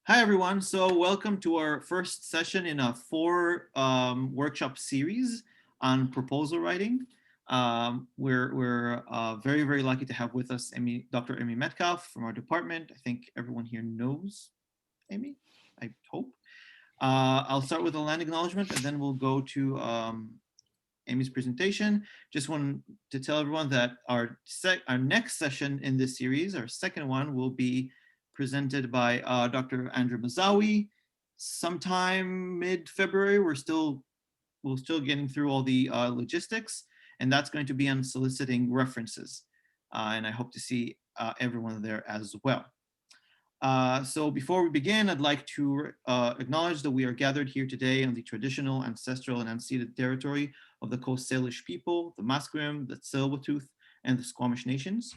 Hi, everyone. So welcome to our first session in a four workshop series on proposal writing. We're very, very lucky to have with us Dr. Amy Metcalfe from our department. I think everyone here knows Amy, I hope. I'll start with a land acknowledgement and then we'll go to Amy's presentation. Just want to tell everyone that our next session in this series, our second one, will be presented by Dr. Andrew Mazawi sometime mid-February. We're still getting through all the logistics, and that's going to be on soliciting references. And I hope to see everyone there as well. So before we begin, I'd like to acknowledge that we are gathered here today on the traditional, ancestral, and unceded territory of the Coast Salish people, the Musqueam, the Tsleil-Waututh, and the Squamish nations.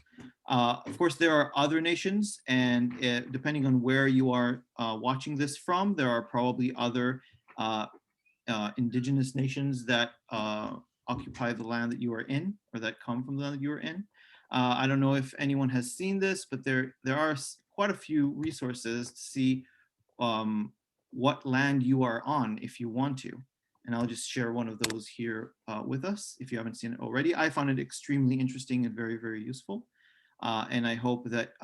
Of course, there are other nations, and depending on where you are watching this from, there are probably other indigenous nations that occupy the land that you are in, or that come from the land that you are in. I don't know if anyone has seen this, but there are quite a few resources to see what land you are on if you want to. And I'll just share one of those here with us if you haven't seen it already. I found it extremely interesting and very, very useful. And I hope that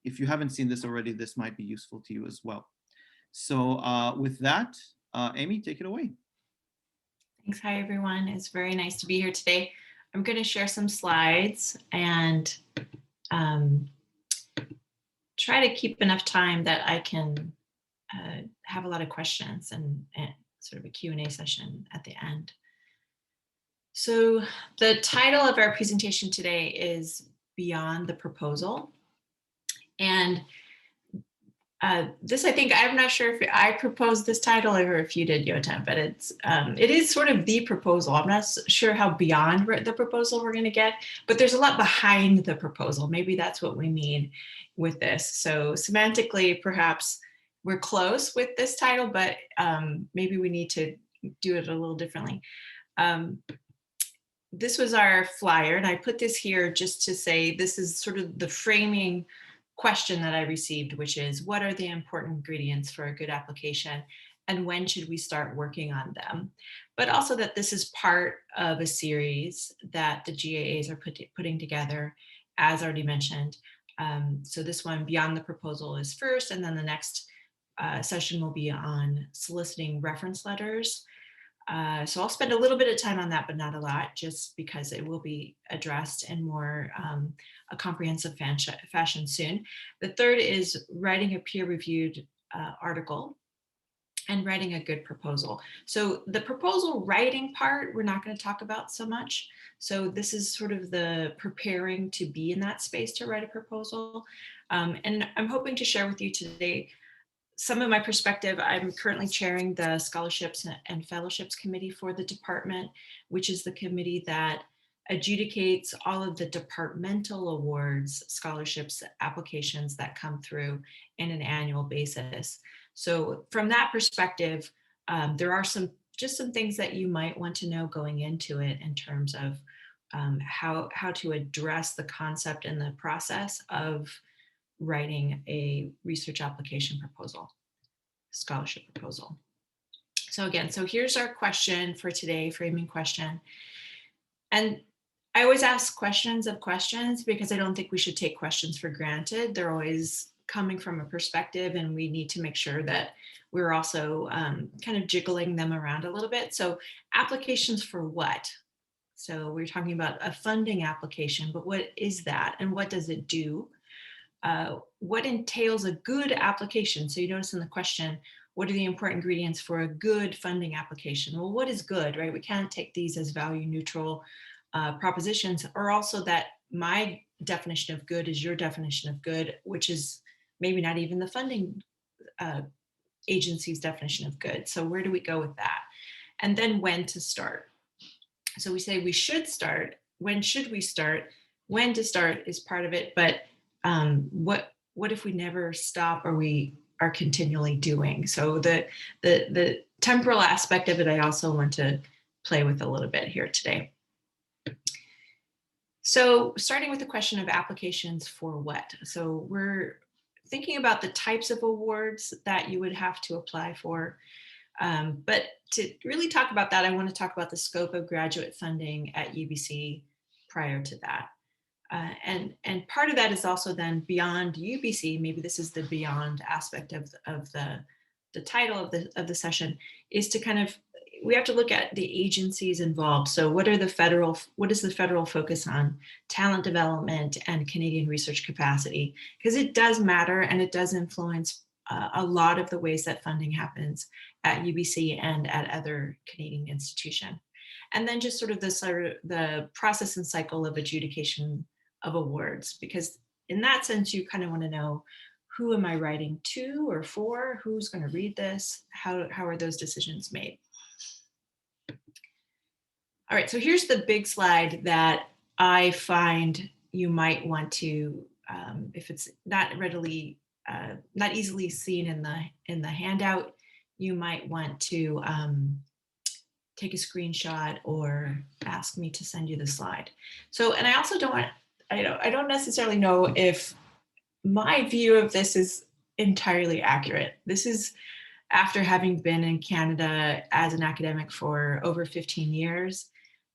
if you haven't seen this already, this might be useful to you as well. So with that, Amy, take it away. Thanks. Hi, everyone. It's very nice to be here today. I'm going to share some slides and try to keep enough time that I can have a lot of questions and sort of a Q&A session at the end. So the title of our presentation today is Beyond the Proposal. And this, I think, I'm not sure if I proposed this title or if you did, Yota, but it is sort of the proposal. I'm not sure how beyond the proposal we're going to get, but there's a lot behind the proposal. Maybe that's what we mean with this. So semantically, perhaps we're close with this title, but maybe we need to do it a little differently. This was our flyer, and I put this here just to say this is sort of the framing question that I received, which is, what are the important ingredients for a good application and when should we start working on them? But also that this is part of a series that the GAAs are putting together, as already mentioned. So this one, Beyond the Proposal, is first, and then the next session will be on soliciting reference letters. So I'll spend a little bit of time on that, but not a lot, just because it will be addressed in more a comprehensive fashion soon. The third is writing a peer-reviewed article and writing a good proposal. So the proposal writing part, we're not going to talk about so much. So this is sort of the preparing to be in that space to write a proposal. And I'm hoping to share with you today some of my perspective. I'm currently chairing the Scholarships and Fellowships Committee for the department, which is the committee that adjudicates all of the departmental awards, scholarships, applications that come through in an annual basis. So from that perspective, there are some things that you might want to know going into it in terms of how to address the concept and the process of writing a research application proposal, scholarship proposal. So again, so here's our question for today, framing question. And I always ask questions of questions because I don't think we should take questions for granted. They're always coming from a perspective, and we need to make sure that we're also kind of jiggling them around a little bit. So applications for what? So we're talking about a funding application, but what is that and what does it do? What entails a good application? So you notice in the question, what are the important ingredients for a good funding application? Well, what is good, right? We can't take these as value neutral propositions, or also that my definition of good is your definition of good, which is maybe not even the funding agency's definition of good. So where do we go with that? And then when to start. So we say we should start. When should we start? When to start is part of it, but what if we never stop or we are continually doing? So the temporal aspect of it, I also want to play with a little bit here today. So starting with the question of applications for what? So we're thinking about the types of awards that you would have to apply for. But to really talk about that, I want to talk about the scope of graduate funding at UBC prior to that. And part of that is also then beyond UBC. Maybe this is the beyond aspect of the title of the session, is to kind of, we have to look at the agencies involved. So what is the federal focus on talent development and Canadian research capacity? Because it does matter, and it does influence a lot of the ways that funding happens at UBC and at other Canadian institutions. And then just sort of the process and cycle of adjudication of awards, because in that sense, you kind of want to know, who am I writing to or for? Who's going to read this? How are those decisions made? All right, so here's the big slide that I find you might want to, if it's not easily seen in the handout, you might want to take a screenshot or ask me to send you the slide. So, and I also I don't necessarily know if my view of this is entirely accurate. This is after having been in Canada as an academic for over 15 years,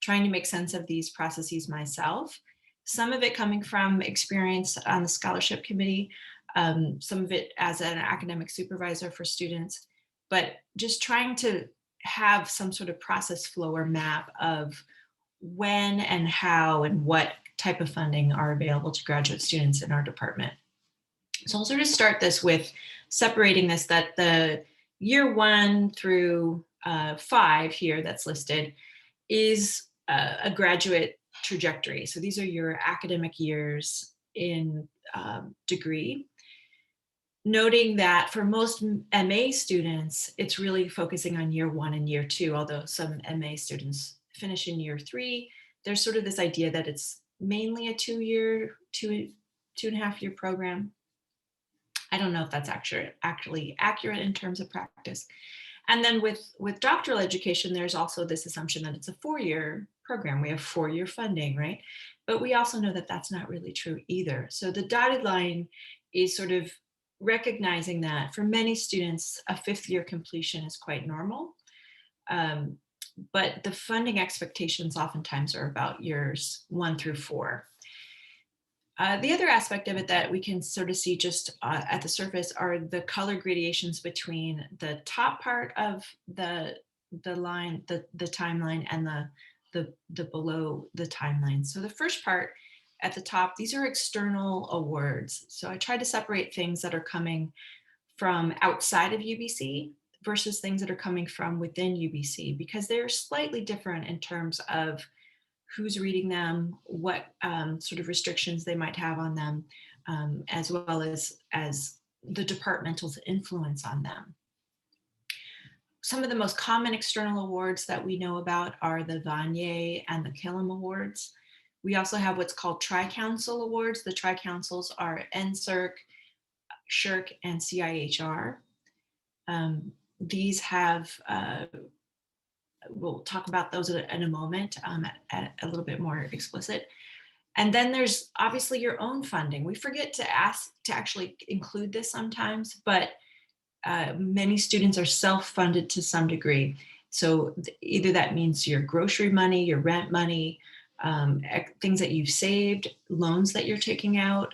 trying to make sense of these processes myself. Some of it coming from experience on the scholarship committee, some of it as an academic supervisor for students, but just trying to have some sort of process flow or map of when and how and what type of funding are available to graduate students in our department. So I'll sort of start this with separating this, that the year 1 through 5 here that's listed is a graduate trajectory. So these are your academic years in degree. Noting that for most MA students, it's really focusing on year 1 and year 2, although some MA students finish in year 3. There's sort of this idea that it's mainly a 2.5 year program. I don't know if that's actually accurate in terms of practice. And then with doctoral education, there's also this assumption that it's a 4-year program. We have 4-year funding, right? But we also know that that's not really true either. So the dotted line is sort of recognizing that for many students, a 5th year completion is quite normal. But the funding expectations oftentimes are about years 1 through 4. The other aspect of it that we can sort of see just at the surface are the color gradations between the top part of the line, the timeline, and the below the timeline. So the first part at the top, these are external awards. So I try to separate things that are coming from outside of UBC versus things that are coming from within UBC, because they're slightly different in terms of who's reading them, what sort of restrictions they might have on them, as well as the departmental's influence on them. Some of the most common external awards that we know about are the Vanier and the Killam Awards. We also have what's called Tri-Council Awards. The Tri-Councils are NSERC, SSHRC, and CIHR. These have, we'll talk about those in a moment at a little bit more explicit. And then there's obviously your own funding. We forget to ask to actually include this sometimes, but many students are self-funded to some degree. So either that means your grocery money, your rent money, things that you've saved, loans that you're taking out,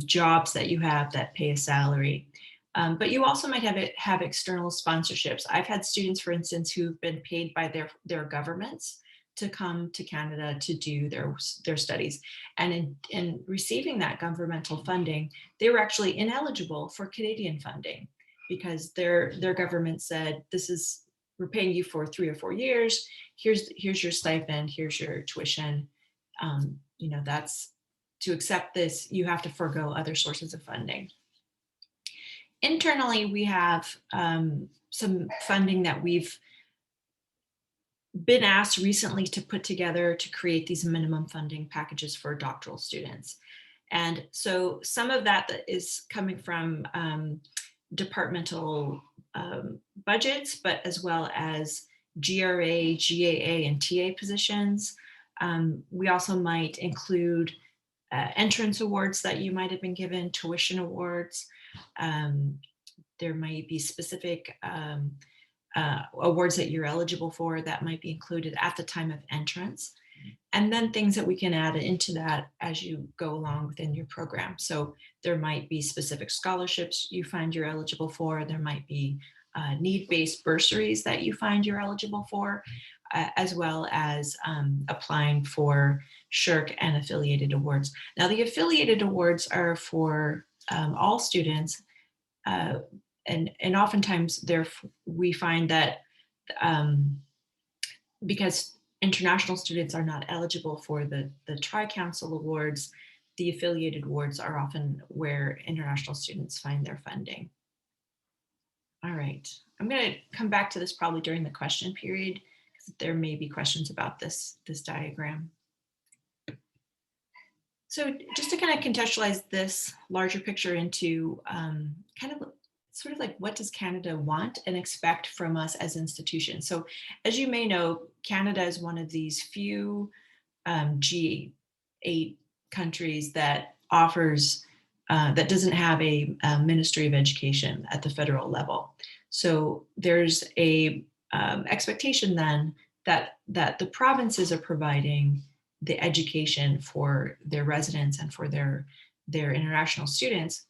jobs that you have that pay a salary. But you also might have external sponsorships. I've had students, for instance, who've been paid by their governments to come to Canada to do their studies. And in receiving that governmental funding, they were actually ineligible for Canadian funding because their government said, we're paying you for 3 or 4 years. Here's your stipend, here's your tuition. That's, to accept this, you have to forego other sources of funding. Internally, we have some funding that we've been asked recently to put together to create these minimum funding packages for doctoral students. And so some of that is coming from departmental budgets, but as well as GRA, GAA, and TA positions. We also might include entrance awards that you might have been given, tuition awards. There might be specific awards that you're eligible for that might be included at the time of entrance. And then things that we can add into that as you go along within your program. So there might be specific scholarships you find you're eligible for. There might be need-based bursaries that you find you're eligible for, as well as applying for SSHRC and affiliated awards. Now, the affiliated awards are for all students, and oftentimes we find that because international students are not eligible for the Tri-Council awards, the affiliated awards are often where international students find their funding. All right, I'm going to come back to this probably during the question period, because there may be questions about this diagram. So just to kind of contextualize this larger picture into kind of sort of like, what does Canada want and expect from us as institutions? So as you may know, Canada is one of these few G8 countries that offers, that doesn't have a Ministry of Education at the federal level. So there's a expectation then that the provinces are providing the education for their residents and for their international students.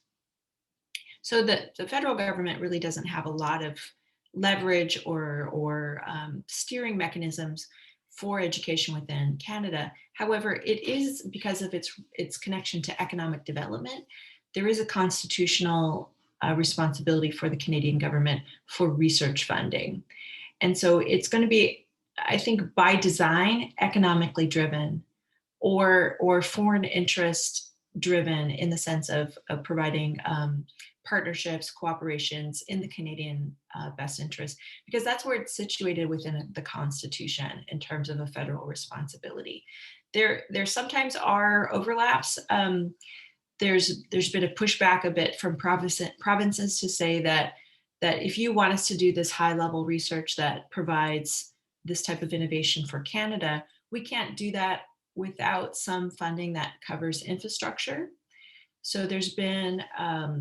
So the federal government really doesn't have a lot of leverage or steering mechanisms for education within Canada. However, it is, because of its connection to economic development, there is a constitutional responsibility for the Canadian government for research funding. And so it's going to be, I think, by design, economically driven or foreign interest driven, in the sense of providing partnerships, cooperations in the Canadian best interest, because that's where it's situated within the Constitution in terms of a federal responsibility. There sometimes are overlaps. There's been a pushback a bit from provinces to say that if you want us to do this high level research that provides this type of innovation for Canada, we can't do that without some funding that covers infrastructure. So there's been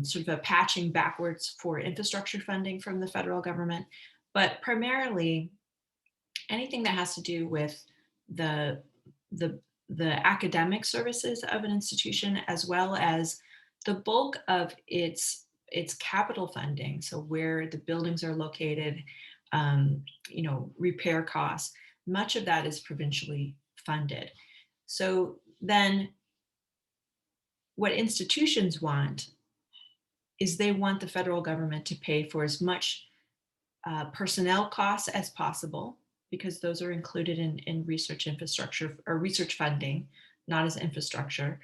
sort of a patching backwards for infrastructure funding from the federal government, but primarily anything that has to do with the academic services of an institution, as well as the bulk of its capital funding. So where the buildings are located, repair costs, much of that is provincially funded. So then what institutions want is they want the federal government to pay for as much personnel costs as possible, because those are included in research infrastructure or research funding, not as infrastructure.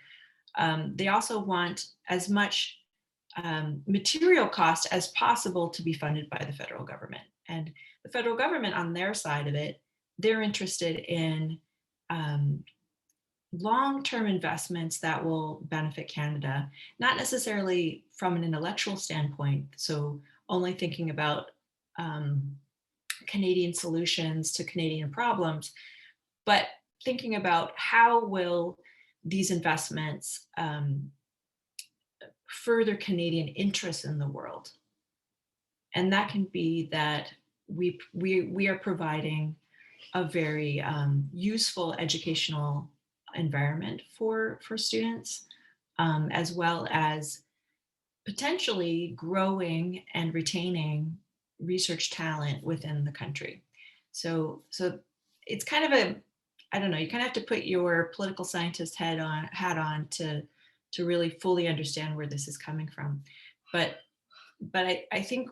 They also want as much material cost as possible to be funded by the federal government. And the federal government, on their side of it, they're interested in long-term investments that will benefit Canada, not necessarily from an intellectual standpoint, so only thinking about Canadian solutions to Canadian problems, but thinking about how will these investments further Canadian interests in the world. And that can be that we are providing a very useful educational environment for students, as well as potentially growing and retaining research talent within the country. So it's kind of a, I don't know, you kind of have to put your political scientist hat on to really fully understand where this is coming from. But I think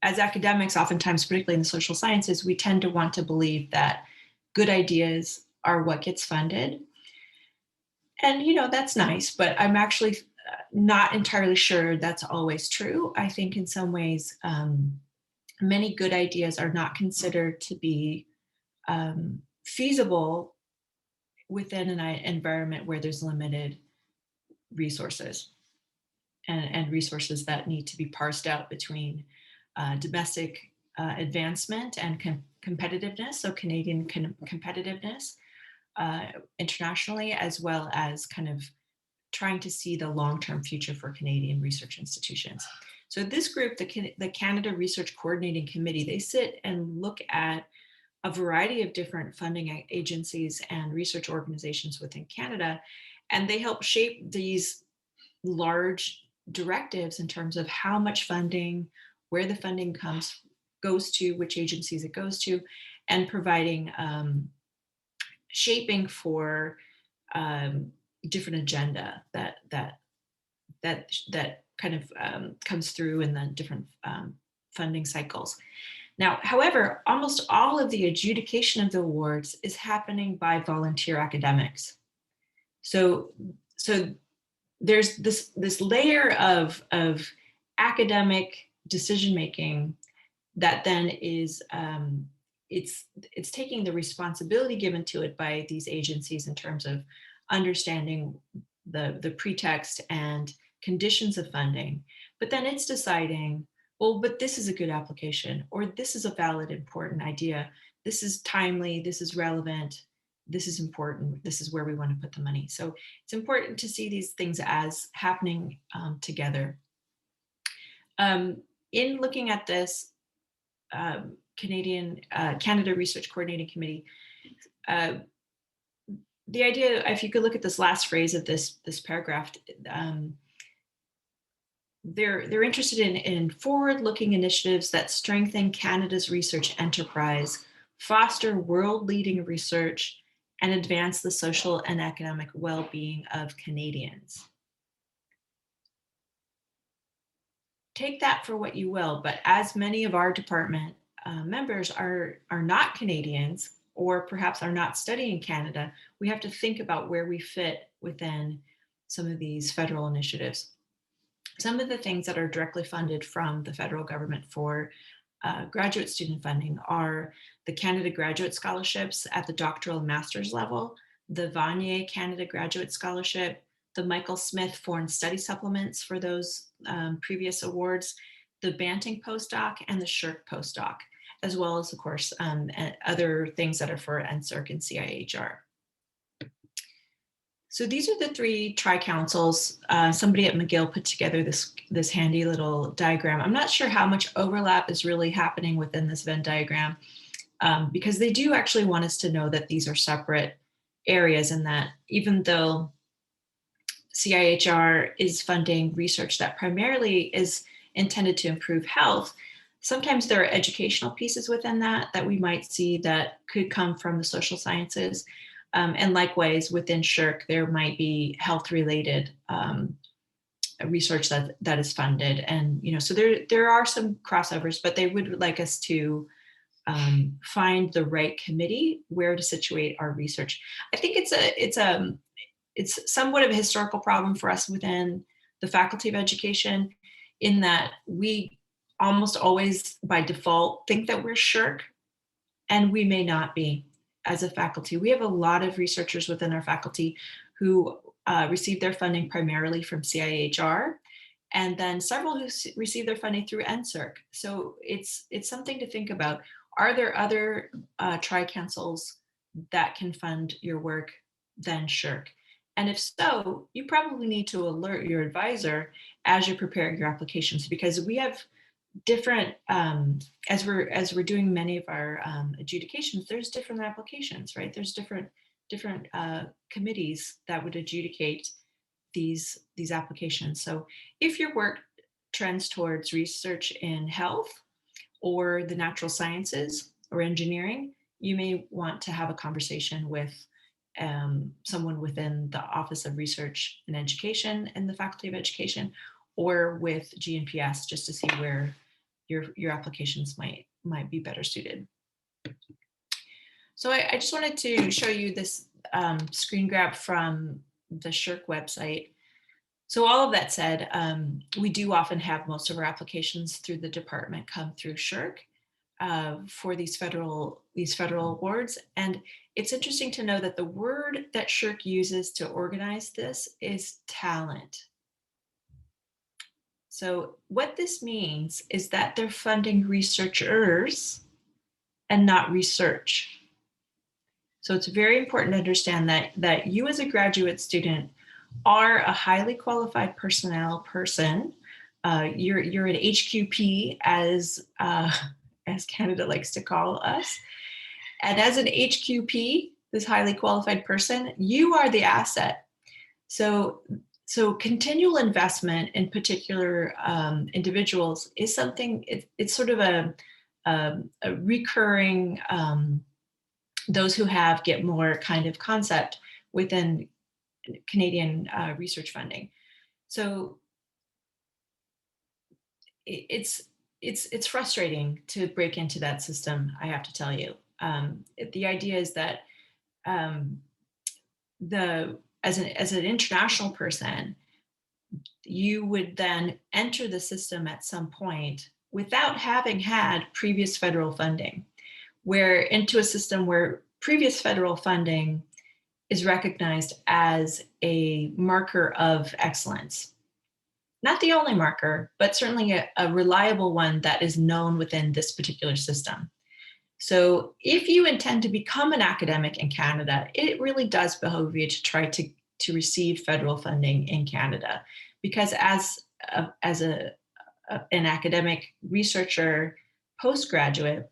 as academics, oftentimes, particularly in the social sciences, we tend to want to believe that good ideas are what gets funded. And, that's nice, but I'm actually not entirely sure that's always true. I think in some ways, many good ideas are not considered to be feasible within an environment where there's limited resources and resources that need to be parsed out between domestic advancement and competitiveness, so Canadian competitiveness internationally, as well as kind of trying to see the long-term future for Canadian research institutions. So this group, the Canada Research Coordinating Committee, they sit and look at a variety of different funding agencies and research organizations within Canada, and they help shape these large directives in terms of how much funding, where the funding goes to, which agencies it goes to, and providing shaping for different agenda that kind of comes through in the different funding cycles. Now, however, almost all of the adjudication of the awards is happening by volunteer academics. So there's this layer of academic decision making that then is it's taking the responsibility given to it by these agencies in terms of understanding the pretext and conditions of funding, but then it's deciding, well, but this is a good application, or this is a valid, important idea. This is timely, this is relevant, this is important, this is where we want to put the money. So it's important to see these things as happening together. In looking at this Canada Research Coordinating Committee, the idea, if you could look at this last phrase of this paragraph, they're interested in forward-looking initiatives that strengthen Canada's research enterprise, foster world-leading research, and advance the social and economic well-being of Canadians. Take that for what you will, but as many of our department members are not Canadians, or perhaps are not studying Canada, we have to think about where we fit within some of these federal initiatives. Some of the things that are directly funded from the federal government for graduate student funding are the Canada Graduate Scholarships at the doctoral and master's level, the Vanier Canada Graduate Scholarship, the Michael Smith Foreign Study Supplements for those previous awards, the Banting postdoc, and the Shirk postdoc, as well as, of course, other things that are for NSERC and CIHR. So these are the three tri-councils. Somebody at McGill put together this handy little diagram. I'm not sure how much overlap is really happening within this Venn diagram, because they do actually want us to know that these are separate areas, and that even though CIHR is funding research that primarily is intended to improve health, sometimes there are educational pieces within that we might see that could come from the social sciences. And likewise, within Shirk, there might be health-related research that is funded. And, so there are some crossovers, but they would like us to find the right committee where to situate our research. I think it's somewhat of a historical problem for us within the Faculty of Education, in that we almost always by default think that we're Shirk, and we may not be. As a faculty, we have a lot of researchers within our faculty who receive their funding primarily from CIHR, and then several who receive their funding through NSERC. So it's something to think about. Are there other tri-councils that can fund your work than Shirk? And if so, you probably need to alert your advisor as you're preparing your applications, because we have different, as we're doing many of our adjudications, there's different applications, right? There's different committees that would adjudicate these applications. So if your work trends towards research in health or the natural sciences or engineering, you may want to have a conversation with someone within the Office of Research and Education in the Faculty of Education, or with GNPS, just to see where your applications might be better suited. So I just wanted to show you this screen grab from the Shirk website. So all of that said, we do often have most of our applications through the department come through Shirk for these federal awards. And it's interesting to know that the word that Shirk uses to organize this is talent. So what this means is that they're funding researchers and not research. So it's very important to understand that you as a graduate student are a highly qualified personnel person, you're an HQP, as Canada likes to call us. And as an HQP, this highly qualified person, you are the asset. So continual investment in particular individuals is something, it's sort of a recurring, those who have get more kind of concept within Canadian research funding. So it's frustrating to break into that system, I have to tell you. The idea is that as an international person, you would then enter the system at some point without having had previous federal funding, where into a system where previous federal funding is recognized as a marker of excellence. Not the only marker, but certainly a reliable one that is known within this particular system. So if you intend to become an academic in Canada, it really does behoove you to try to receive federal funding in Canada, because as an academic researcher, postgraduate,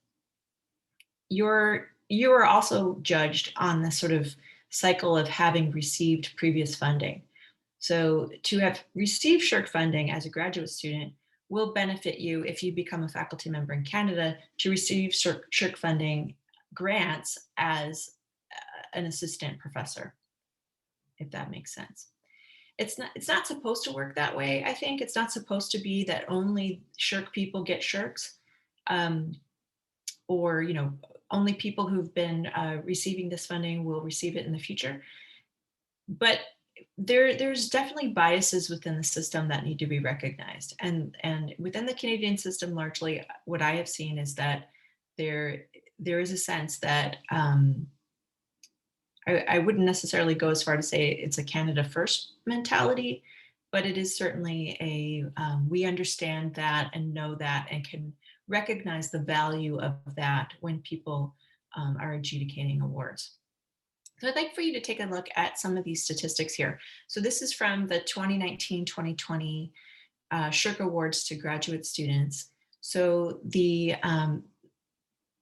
you are also judged on the sort of cycle of having received previous funding. So to have received SSHRC funding as a graduate student will benefit you if you become a faculty member in Canada to receive SSHRC funding grants as an assistant professor, if that makes sense. It's not supposed to work that way, I think. It's not supposed to be that only SSHRC people get SSHRCs, or only people who've been receiving this funding will receive it in the future. But there's definitely biases within the system that need to be recognized. And within the Canadian system, largely what I have seen is that there is a sense that I wouldn't necessarily go as far to say it's a Canada first mentality, but it is certainly we understand that and know that and can recognize the value of that when people are adjudicating awards. So I'd like for you to take a look at some of these statistics here. So this is from the 2019-2020 SSHRC Awards to graduate students. So the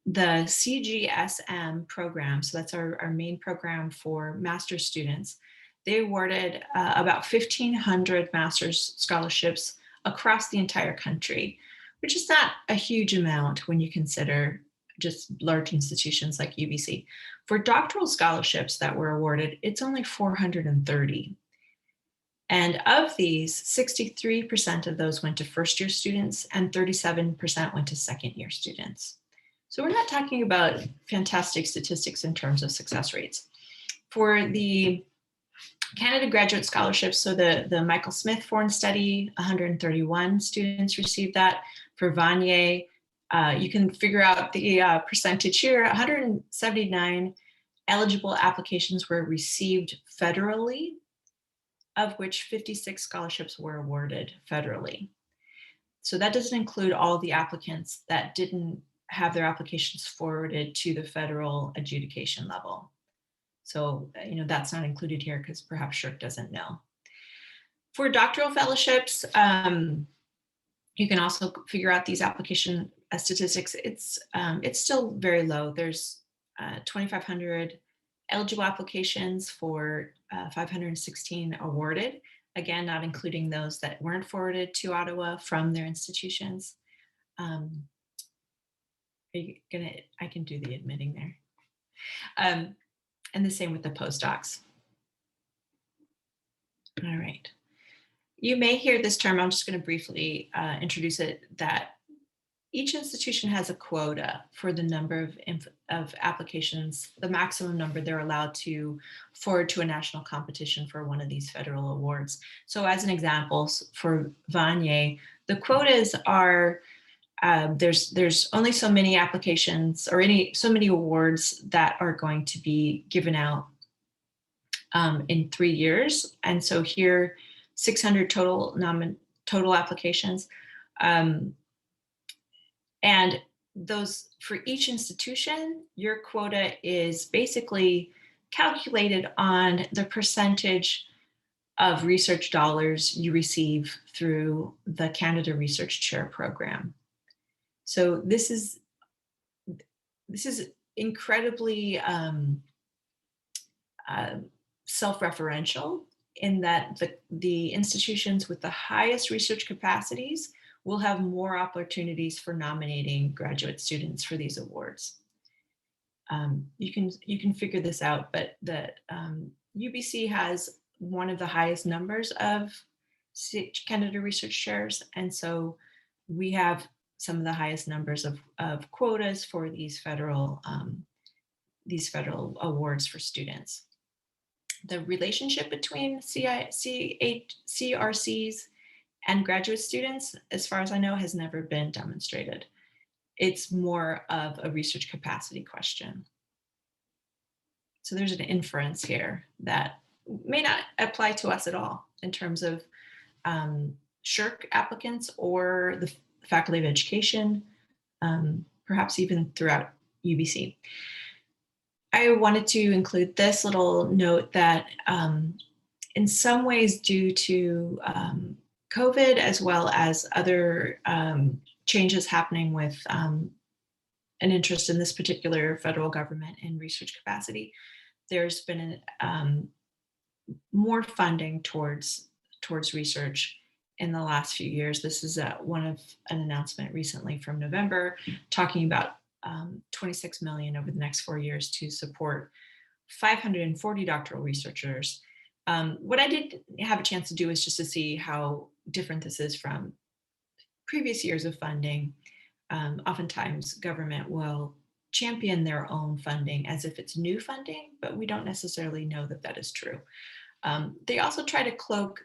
CGSM program, so that's our main program for master's students, they awarded about 1,500 master's scholarships across the entire country, which is not a huge amount when you consider just large institutions like UBC. For doctoral scholarships that were awarded, it's only 430. And of these, 63% of those went to first-year students and 37% went to second-year students. So we're not talking about fantastic statistics in terms of success rates. For the Canada Graduate Scholarships, so the Michael Smith Foreign Study, 131 students received that. For Vanier, you can figure out the percentage here. 179 eligible applications were received federally, of which 56 scholarships were awarded federally. So that doesn't include all the applicants that didn't have their applications forwarded to the federal adjudication level. So, that's not included here because perhaps SSHRC doesn't know. For doctoral fellowships, you can also figure out these application statistics. It's still very low. There's 2,500 eligible applications for 516 awarded. Again, not including those that weren't forwarded to Ottawa from their institutions. I can do the admitting there. And the same with the postdocs. All right. You may hear this term, I'm just going to briefly introduce it, that each institution has a quota for the number of applications, the maximum number they're allowed to forward to a national competition for one of these federal awards. So as an example, for Vanier, the quotas are, there's only so many applications or so many awards that are going to be given out in 3 years. And so here, 600 total applications. And those, for each institution, your quota is basically calculated on the percentage of research dollars you receive through the Canada Research Chair Program. So this is incredibly self-referential in that the institutions with the highest research capacities will have more opportunities for nominating graduate students for these awards. You can figure this out, but that UBC has one of the highest numbers of Canada Research Chairs, and so we have some of the highest numbers of quotas for these federal awards for students. The relationship between CRCs and graduate students, as far as I know, has never been demonstrated. It's more of a research capacity question. So there's an inference here that may not apply to us at all in terms of SHRC applicants or the Faculty of Education, perhaps even throughout UBC. I wanted to include this little note that in some ways, due to COVID, as well as other changes happening with an interest in this particular federal government in research capacity, there's been more funding towards research in the last few years. This is one of an announcement recently from November talking about 26 million over the next 4 years to support 540 doctoral researchers. What I did have a chance to do is just to see how different this is from previous years of funding. Oftentimes government will champion their own funding as if it's new funding, but we don't necessarily know that that is true. They also try to cloak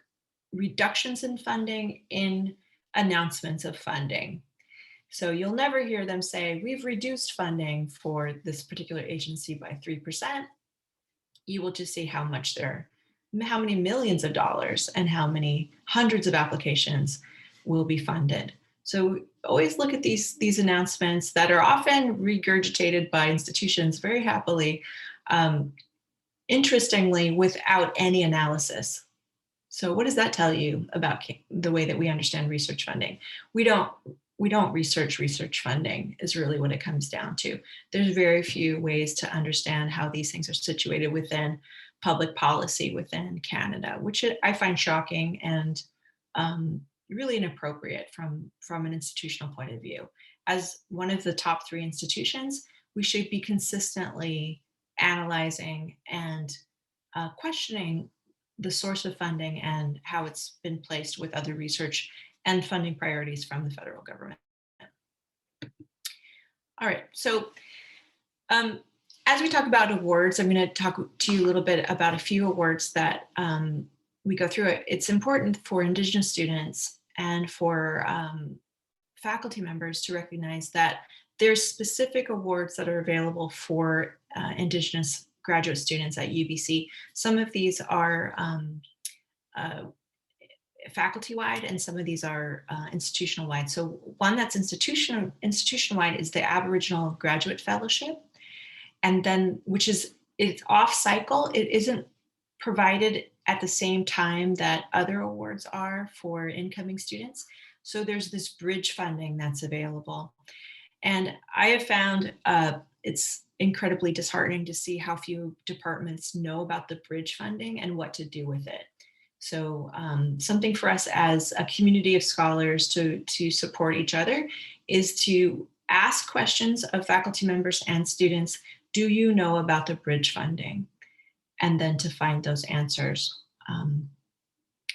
reductions in funding in announcements of funding. So you'll never hear them say, we've reduced funding for this particular agency by 3%. You will just see how many millions of dollars and how many hundreds of applications will be funded. So always look at these announcements that are often regurgitated by institutions very happily, interestingly, without any analysis. So what does that tell you about the way that we understand research funding? We don't research funding is really what it comes down to. There's very few ways to understand how these things are situated within public policy within Canada, which I find shocking and really inappropriate from an institutional point of view. As one of the top 3 institutions, we should be consistently analyzing and questioning the source of funding and how it's been placed with other research and funding priorities from the federal government. All right, so as we talk about awards, I'm going to talk to you a little bit about a few awards that we go through. It's important for Indigenous students and for faculty members to recognize that there's specific awards that are available for Indigenous graduate students at UBC. Some of these are faculty-wide and some of these are institutional-wide. So one that's institutional-wide is the Aboriginal Graduate Fellowship. And then, it's off cycle. It isn't provided at the same time that other awards are for incoming students. So there's this bridge funding that's available. And I have found it's incredibly disheartening to see how few departments know about the bridge funding and what to do with it. So something for us as a community of scholars to support each other is to ask questions of faculty members and students. Do you know about the bridge funding? And then to find those answers.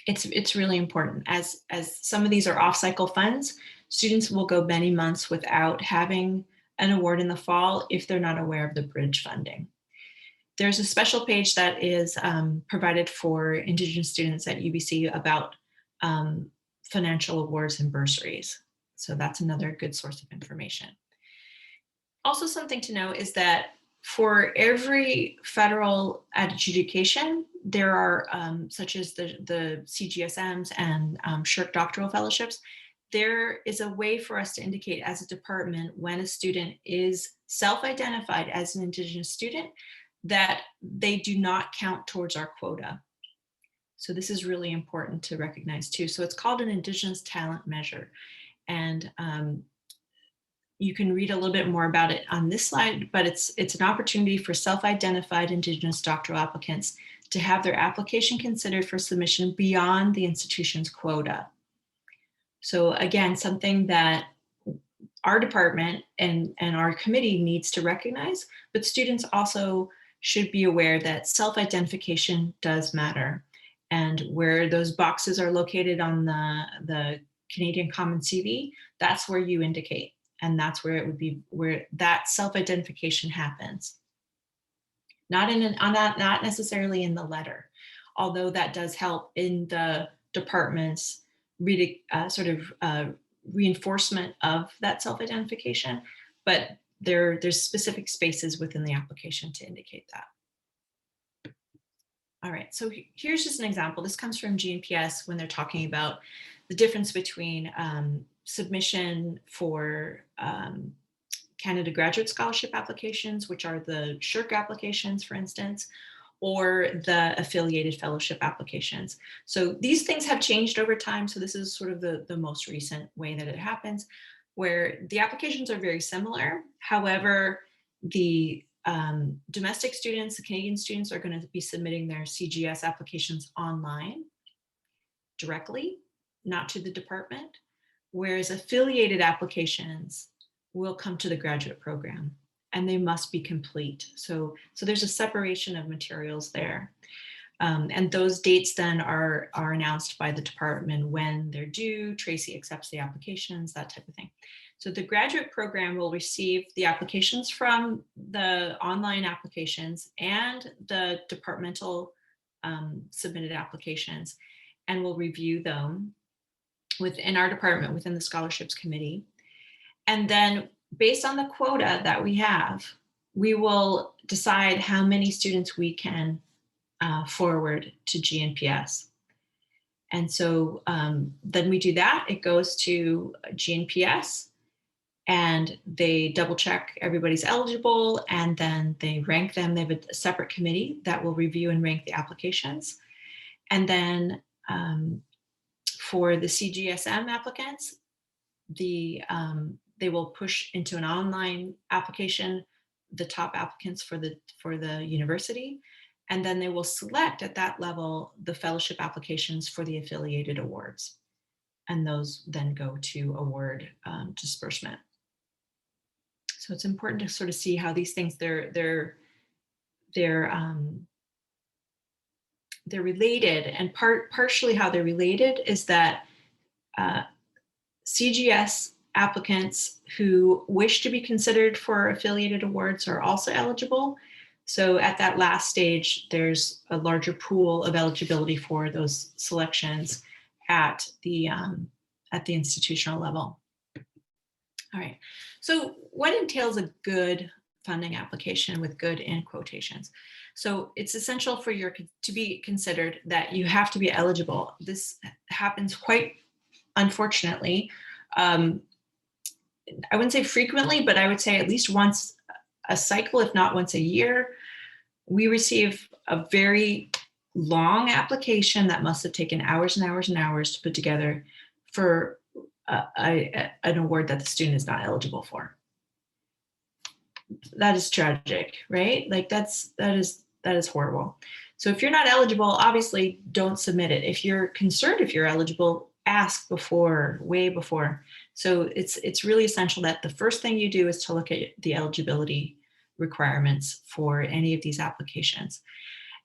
It's really important. As some of these are off-cycle funds, students will go many months without having an award in the fall if they're not aware of the bridge funding. There's a special page that is provided for Indigenous students at UBC about financial awards and bursaries. So that's another good source of information. Also, something to know is that for every federal adjudication, there are, such as the CGSMs and SHRC doctoral fellowships, there is a way for us to indicate as a department when a student is self-identified as an Indigenous student that they do not count towards our quota. So this is really important to recognize too. So it's called an Indigenous Talent Measure. And you can read a little bit more about it on this slide, but it's an opportunity for self-identified Indigenous doctoral applicants to have their application considered for submission beyond the institution's quota. So again, something that our department and our committee needs to recognize, but students also should be aware that self-identification does matter. And where those boxes are located on the Canadian Common CV, that's where you indicate. And that's where it would be, where that self-identification happens. Not necessarily in the letter, although that does help in the department's reinforcement of that self-identification, but there's specific spaces within the application to indicate that. All right, so here's just an example. This comes from GNPS when they're talking about the difference between submission for Canada Graduate Scholarship applications, which are the SSHRC applications, for instance, or the affiliated fellowship applications. So these things have changed over time. So this is sort of the most recent way that it happens, where the applications are very similar. However, the domestic students, the Canadian students, are going to be submitting their CGS applications online directly, not to the department, whereas affiliated applications will come to the graduate program and they must be complete. So there's a separation of materials there. And those dates then are announced by the department when they're due. Tracy accepts the applications, that type of thing. So the graduate program will receive the applications from the online applications and the departmental submitted applications, and will review them within our department, within the scholarships committee. And then based on the quota that we have, we will decide how many students we can forward to GNPS. And so then we do that. It goes to GNPS and they double check everybody's eligible, and then they rank them. They have a separate committee that will review and rank the applications. And then for the CGSM applicants, they will push into an online application the top applicants for the university, and then they will select at that level the fellowship applications for the affiliated awards, and those then go to award disbursement. So it's important to sort of see how these things they're related, and partially how they're related is that CGS applicants who wish to be considered for affiliated awards are also eligible. So at that last stage, there's a larger pool of eligibility for those selections at the institutional level. All right, so what entails a good funding application with good in quotations? So it's essential for to be considered that you have to be eligible. This happens quite unfortunately. I wouldn't say frequently, but I would say at least once a cycle, if not once a year, we receive a very long application that must have taken hours and hours and hours to put together for an award that the student is not eligible for. That is tragic, right? Like that is horrible. So if you're not eligible, obviously don't submit it. If you're concerned if you're eligible, ask before, way before. So it's really essential that the first thing you do is to look at the eligibility requirements for any of these applications.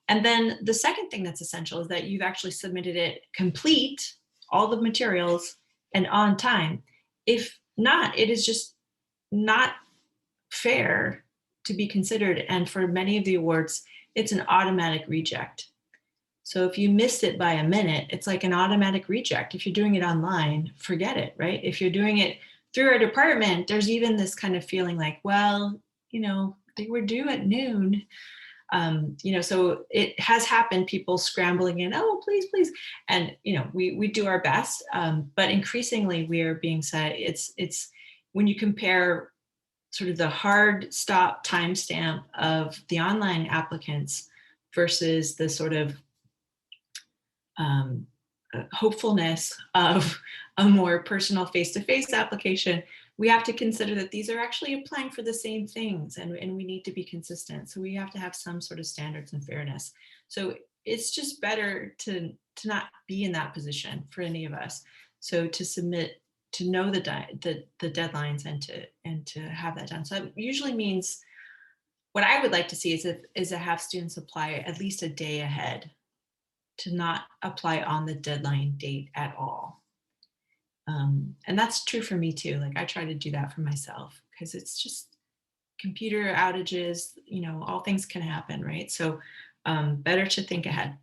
And then the second thing that's essential is that you've actually submitted it complete, all the materials, and on time. If not, it is just not fair to be considered. And for many of the awards, it's an automatic reject. So if you missed it by a minute, it's like an automatic reject. If you're doing it online, forget it, right? If you're doing it through our department, there's even this kind of feeling like, well, they were due at noon. So it has happened, people scrambling in, oh, please. And, we do our best. But increasingly we are being said, it's when you compare sort of the hard stop timestamp of the online applicants versus the sort of hopefulness of a more personal face-to-face application, we have to consider that these are actually applying for the same things, and we need to be consistent. So we have to have some sort of standards and fairness. So it's just better to not be in that position for any of us. So to submit, to know the deadlines and to have that done. So that usually means, what I would like to see is to have students apply at least a day ahead, to not apply on the deadline date at all. And that's true for me too. Like I try to do that for myself, because it's just computer outages, all things can happen, right? So better to think ahead.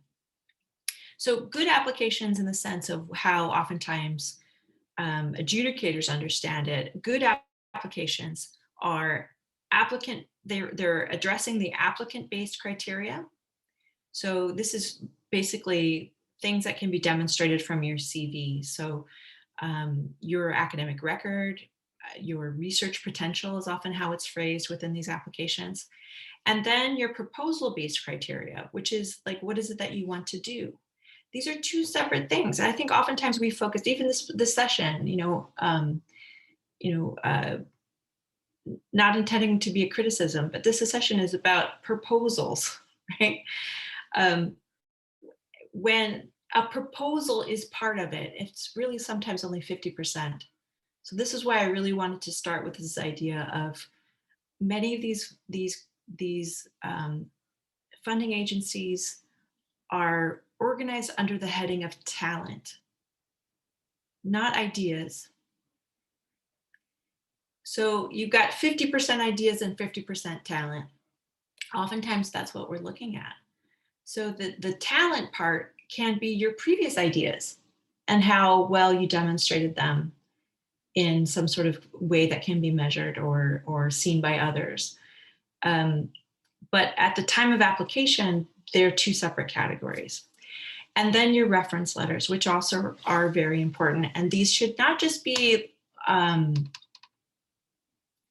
So good applications, in the sense of how oftentimes adjudicators understand it, good applications are they're addressing the applicant-based criteria. So this is basically things that can be demonstrated from your CV. So your academic record, your research potential is often how it's phrased within these applications. And then your proposal-based criteria, which is like, what is it that you want to do? These are two separate things. I think oftentimes we focused, even this session, not intending to be a criticism, but this session is about proposals, right? When a proposal is part of it, it's really sometimes only 50%. So this is why I really wanted to start with this idea of many of these funding agencies are organized under the heading of talent, not ideas. So you've got 50% ideas and 50% talent. Oftentimes that's what we're looking at. So the talent part can be your previous ideas and how well you demonstrated them in some sort of way that can be measured or seen by others. But at the time of application, they're two separate categories. And then your reference letters, which also are very important. And these should not just be,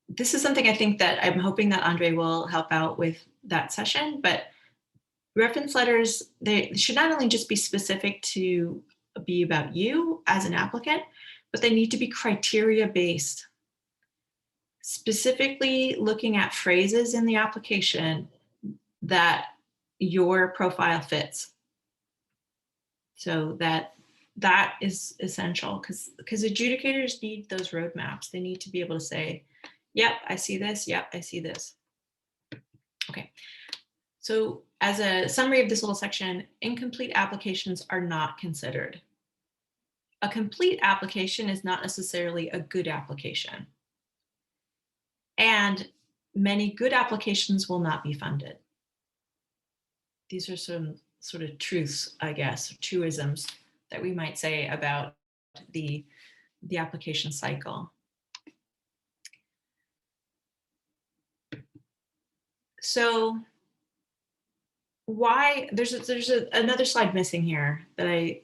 this is something I think that I'm hoping that Andre will help out with that session, but reference letters, they should not only just be specific to be about you as an applicant, but they need to be criteria based. Specifically looking at phrases in the application that your profile fits. So that is essential, because adjudicators need those roadmaps. They need to be able to say, yep, I see this. Yep, I see this. Okay. So as a summary of this little section, incomplete applications are not considered. A complete application is not necessarily a good application. And many good applications will not be funded. These are some sort of truths, I guess, truisms that we might say about the application cycle. So why, there's another slide missing here that I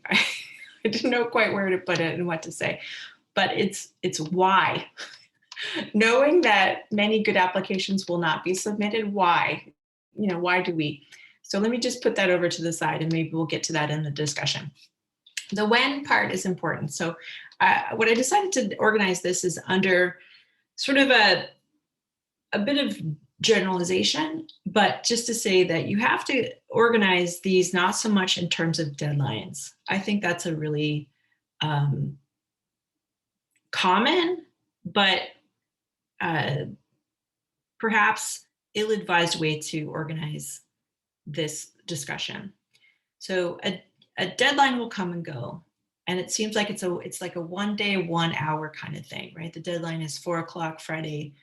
didn't know quite where to put it and what to say, but it's why. Knowing that many good applications will not be submitted, why? Why do we? So let me just put that over to the side, and maybe we'll get to that in the discussion. The when part is important. So what I decided to organize this is under sort of a bit of generalization, but just to say that you have to organize these not so much in terms of deadlines. I think that's a really common, but perhaps ill-advised way to organize this discussion. So a deadline will come and go, and it seems like it's like a 1 day, 1 hour kind of thing, right? The deadline is 4 o'clock Friday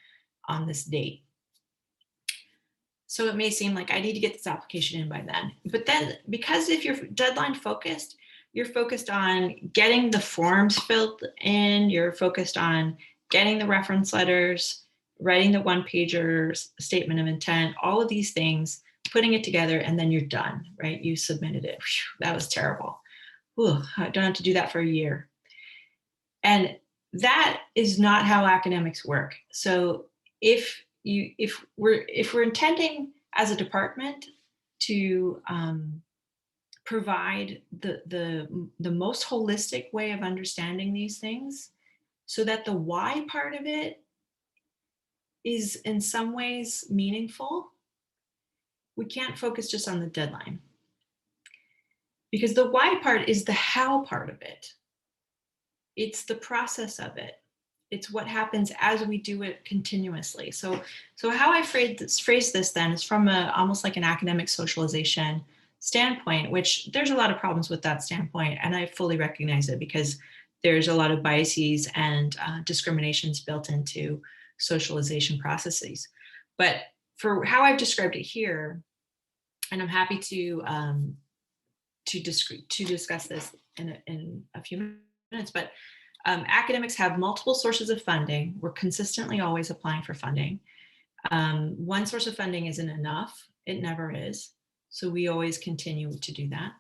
on this date. So it may seem like I need to get this application in by then. But then, because if you're deadline focused, you're focused on getting the forms filled in, you're focused on getting the reference letters, writing the one-pager statement of intent, all of these things, putting it together, and then you're done, right? You submitted it. Whew, that was terrible. Whew, I don't have to do that for a year. And that is not how academics work. So if we're intending as a department to provide the most holistic way of understanding these things so that the why part of it is in some ways meaningful. We can't focus just on the deadline because the why part is the how part of it. It's the process of it. It's what happens as we do it continuously. So how I phrase this then is from almost like an academic socialization standpoint, which there's a lot of problems with that standpoint, and I fully recognize it because there's a lot of biases and discriminations built into socialization processes. But for how I've described it here, and I'm happy to discuss this in a few minutes, but academics have multiple sources of funding. We're consistently always applying for funding. One source of funding isn't enough. It never is. So we always continue to do that.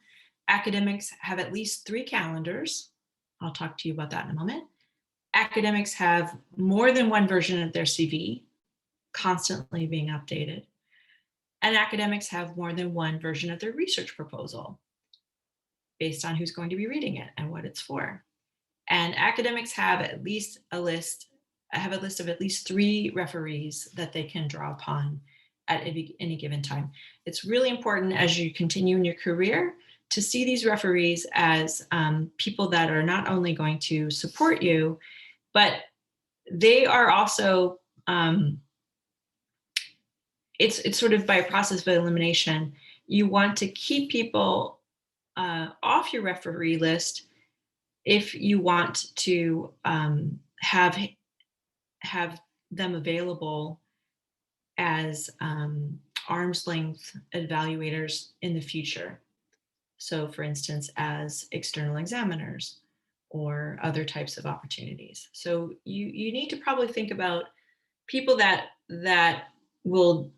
Academics have at least 3 calendars. I'll talk to you about that in a moment. Academics have more than one version of their CV, constantly being updated. And academics have more than one version of their research proposal based on who's going to be reading it and what it's for. And academics have at least a list of at least 3 referees that they can draw upon at any given time. It's really important as you continue in your career to see these referees as people that are not only going to support you, but they are also, it's sort of by a process of elimination. You want to keep people off your referee list if you want to have them available as arm's length evaluators in the future. So for instance, as external examiners or other types of opportunities. So you need to probably think about people that will,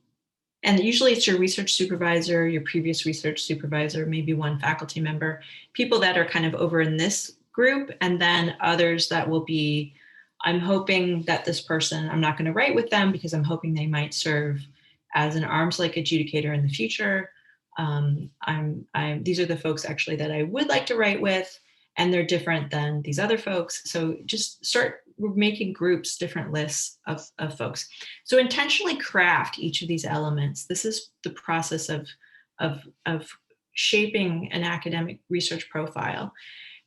and usually it's your research supervisor, your previous research supervisor, maybe one faculty member, people that are kind of over in this group, and then others that will be, I'm hoping that this person, I'm not going to write with them because I'm hoping they might serve as an arm's length adjudicator in the future. These are the folks actually that I would like to write with, and they're different than these other folks. So just start making groups, different lists of folks. So intentionally craft each of these elements. This is the process of shaping an academic research profile,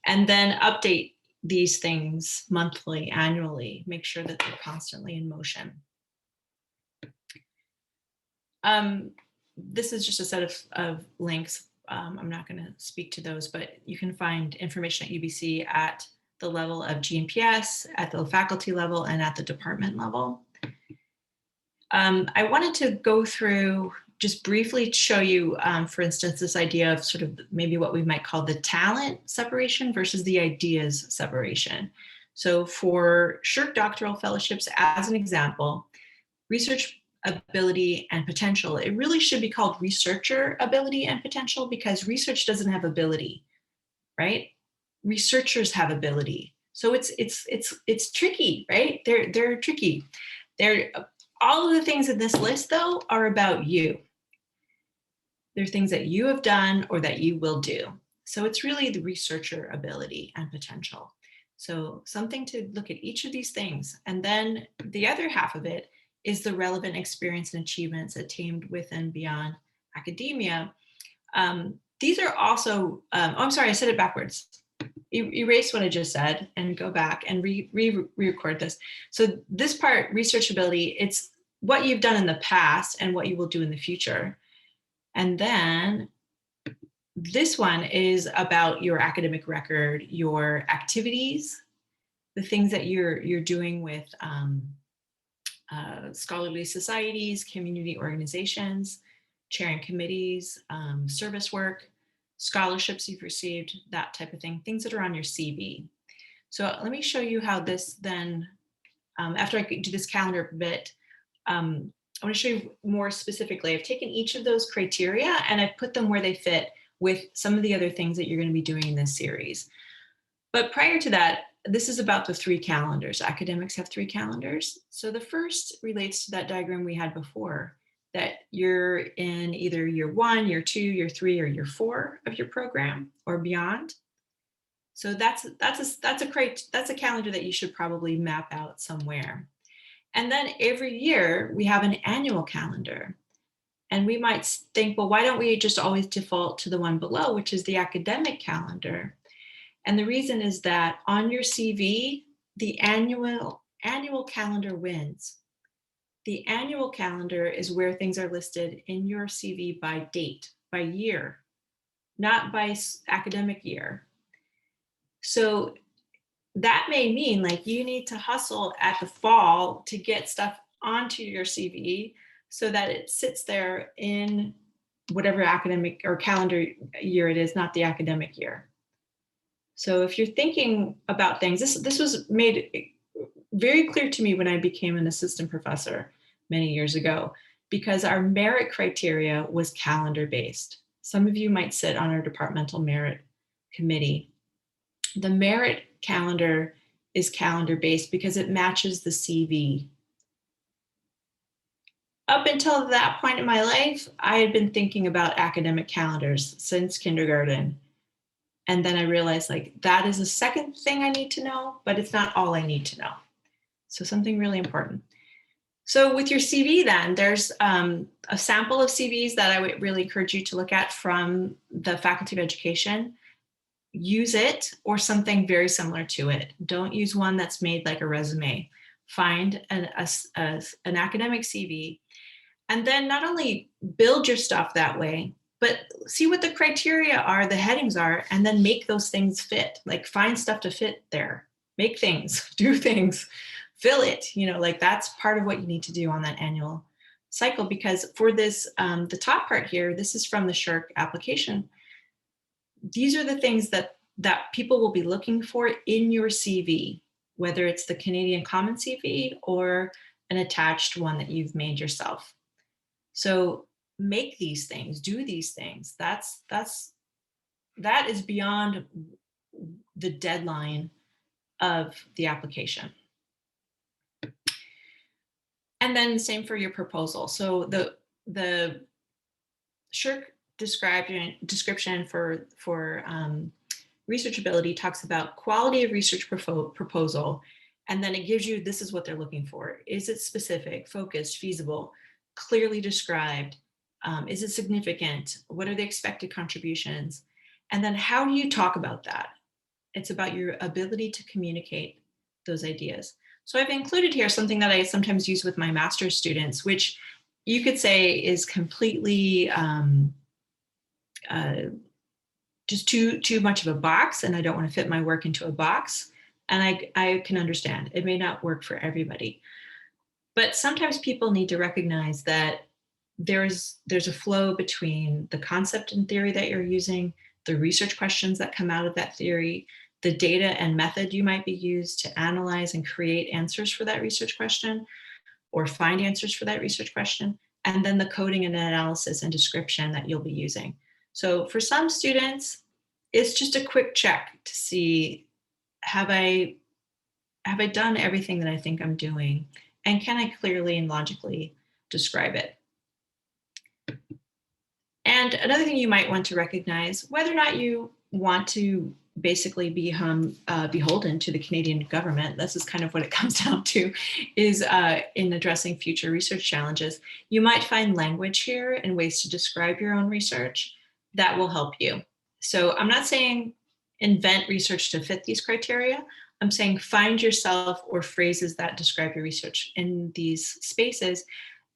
and then update these things monthly, annually, make sure that they're constantly in motion. This is just a set of links. I'm not going to speak to those, but you can find information at UBC at the level of GNPS, at the faculty level, and at the department level. I wanted to go through, just briefly show you, for instance, this idea of sort of maybe what we might call the talent separation versus the ideas separation. So for SSHRC doctoral fellowships, as an example, research ability and potential, it really should be called researcher ability and potential, because research doesn't have ability, right? Researchers have ability. So it's tricky, right? They're tricky. All of the things in this list, though, are about you. They're things that you have done or that you will do. So it's really the researcher ability and potential. So something to look at each of these things. And then the other half of it is the relevant experience and achievements attained with and beyond academia. These are also, oh, I'm sorry, I said it backwards. Erase what I just said and go back and re-record this. So this part, researchability, it's what you've done in the past and what you will do in the future. And then this one is about your academic record, your activities, the things that you're doing with scholarly societies, community organizations, chairing committees, service work, scholarships you've received, that type of thing, things that are on your CV. So let me show you how this then, after I do this calendar bit, I want to show you more specifically. I've taken each of those criteria and I've put them where they fit with some of the other things that you're going to be doing in this series. But prior to that, this is about the 3 calendars. Academics have 3 calendars. So the first relates to that diagram we had before. that you're in either year 1, year 2, year 3, or year 4 of your program or beyond. So that's a calendar that you should probably map out somewhere. And then every year we have an annual calendar. And we might think, well, why don't we just always default to the one below, which is the academic calendar? And the reason is that on your CV, the annual calendar wins. The annual calendar is where things are listed in your CV by date, by year, not by academic year. So that may mean like you need to hustle at the fall to get stuff onto your CV so that it sits there in whatever academic or calendar year it is, not the academic year. So if you're thinking about things, this was made very clear to me when I became an assistant professor many years ago, because our merit criteria was calendar based. Some of you might sit on our departmental merit committee. The merit calendar is calendar based because it matches the CV. Up until that point in my life, I had been thinking about academic calendars since kindergarten. And then I realized like that is a second thing I need to know, but it's not all I need to know. So something really important. So with your CV then, there's a sample of CVs that I would really encourage you to look at from the Faculty of Education. Use it or something very similar to it. Don't use one that's made like a resume. Find an academic CV, and then not only build your stuff that way, but see what the criteria are, the headings are, and then make those things fit. Like find stuff to fit there. Make things, do things, fill it. Like that's part of what you need to do on that annual cycle. Because for this, the top part here, this is from the SSHRC application. These are the things that people will be looking for in your CV, whether it's the Canadian Common CV or an attached one that you've made yourself. So make these things, do these things. That is beyond the deadline of the application. And then same for your proposal. So the SSHRC description for researchability talks about quality of research proposal, and then it gives you, this is what they're looking for. Is it specific, focused, feasible, clearly described? Is it significant? What are the expected contributions? And then how do you talk about that? It's about your ability to communicate those ideas. So I've included here something that I sometimes use with my master's students, which you could say is completely just too much of a box, and I don't want to fit my work into a box. And I can understand it may not work for everybody, but sometimes people need to recognize that there's a flow between the concept and theory that you're using, the research questions that come out of that theory, the data and method you might be used to analyze and create answers for that research question or find answers for that research question, and then the coding and analysis and description that you'll be using. So for some students, it's just a quick check to see, have I done everything that I think I'm doing? And can I clearly and logically describe it? And another thing you might want to recognize, whether or not you want to basically be beholden to the Canadian government, this is kind of what it comes down to, is in addressing future research challenges, you might find language here and ways to describe your own research that will help you. So I'm not saying invent research to fit these criteria. I'm saying find yourself or phrases that describe your research in these spaces.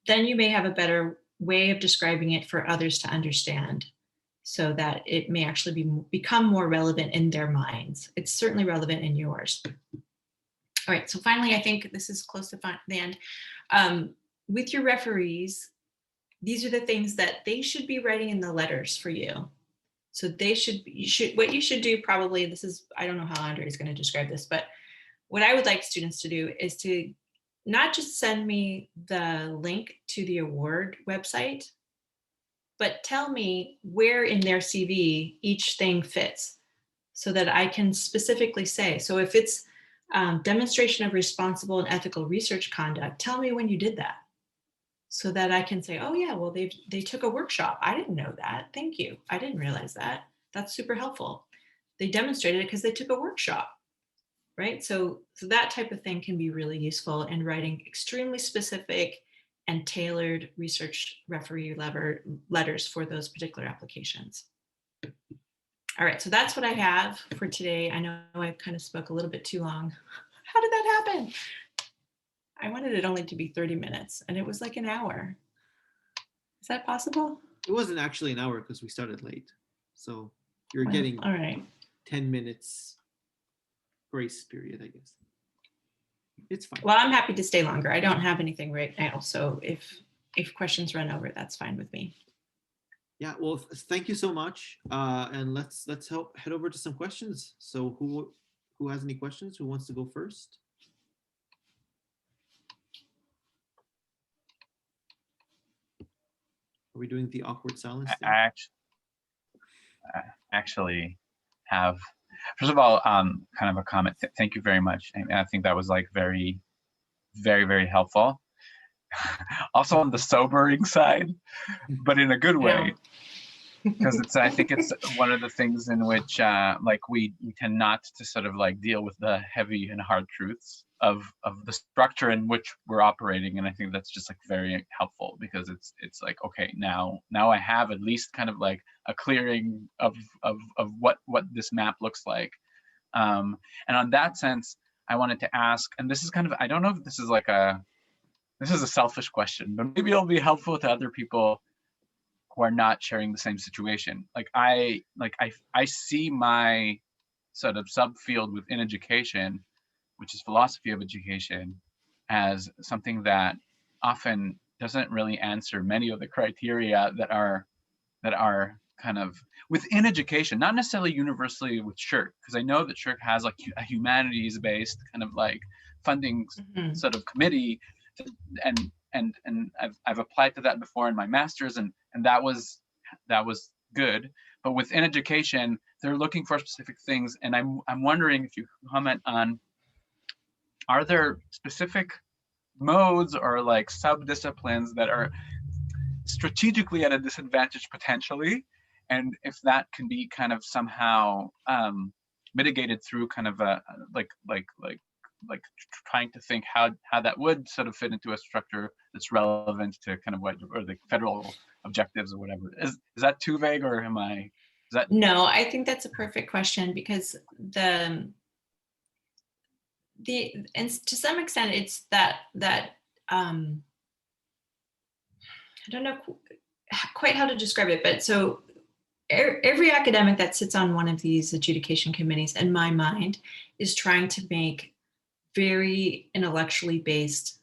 Then you may have a better way of describing it for others to understand, so that it may actually become more relevant in their minds. It's certainly relevant in yours. All right, so finally, I think this is close to the end. With your referees, these are the things that they should be writing in the letters for you. So what you should do probably, this is, I don't know how Andre is going to describe this, but what I would like students to do is to not just send me the link to the award website, but tell me where in their CV each thing fits so that I can specifically say. So if it's demonstration of responsible and ethical research conduct, tell me when you did that. so that I can say, oh yeah, well they took a workshop. I didn't know that. Thank you. I didn't realize that. That's super helpful. They demonstrated it because they took a workshop, right? So that type of thing can be really useful in writing extremely specific and tailored research referee letters for those particular applications. All right, so that's what I have for today. I know I kind of spoke a little bit too long. How did that happen? I wanted it only to be 30 minutes and it was like an hour. Is that possible? It wasn't actually an hour because we started late. So you're Well, getting all right. 10 minutes grace period, I guess. It's fine. Well, I'm happy to stay longer. I don't have anything right now. So if questions run over, that's fine with me. Yeah, well, thank you so much. And let's head over to some questions. So who has any questions? Who wants to go first? Are we doing the awkward silence thing? I actually have, first of all, kind of a comment. Thank you very much. And I think that was like very, very, very helpful. Also on the sobering side, but in a good way. Because I think it's one of the things in which like we tend not to sort of like deal with the heavy and hard truths of the structure in which we're operating, and I think that's just like very helpful, because it's like, okay, now I have at least kind of like a clearing of what this map looks like, and on that sense I wanted to ask, and this is kind of, I don't know if this is like this is a selfish question, but maybe it'll be helpful to other people who are not sharing the same situation. Like I see my sort of subfield within education, which is philosophy of education, as something that often doesn't really answer many of the criteria that are kind of within education, not necessarily universally with SSHRC, because I know that SSHRC has like a humanities-based kind of like funding sort of committee, and I've applied to that before in my master's, and that was good. But within education, they're looking for specific things, and I'm wondering if you can comment on, are there specific modes or like sub-disciplines that are strategically at a disadvantage potentially, and if that can be kind of somehow mitigated through kind of a like trying to think how that would sort of fit into a structure that's relevant to kind of what, or the federal objectives or whatever. Is that too vague, or am I? Is that? No, I think that's a perfect question, because and to some extent it's that I don't know quite how to describe it, but so every academic that sits on one of these adjudication committees, in my mind, is trying to make very intellectually based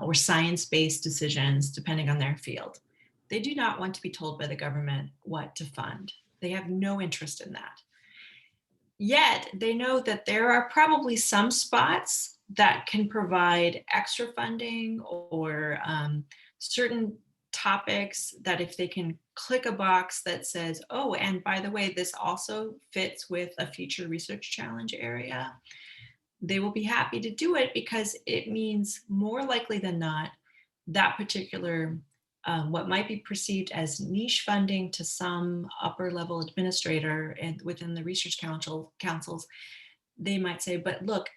or science-based decisions depending on their field. They do not want to be told by the government what to fund. They have no interest in that. Yet they know that there are probably some spots that can provide extra funding, or certain topics that if they can click a box that says, oh, and by the way, this also fits with a future research challenge area, they will be happy to do it, because it means more likely than not that particular what might be perceived as niche funding to some upper level administrator and within the research councils, they might say, but look,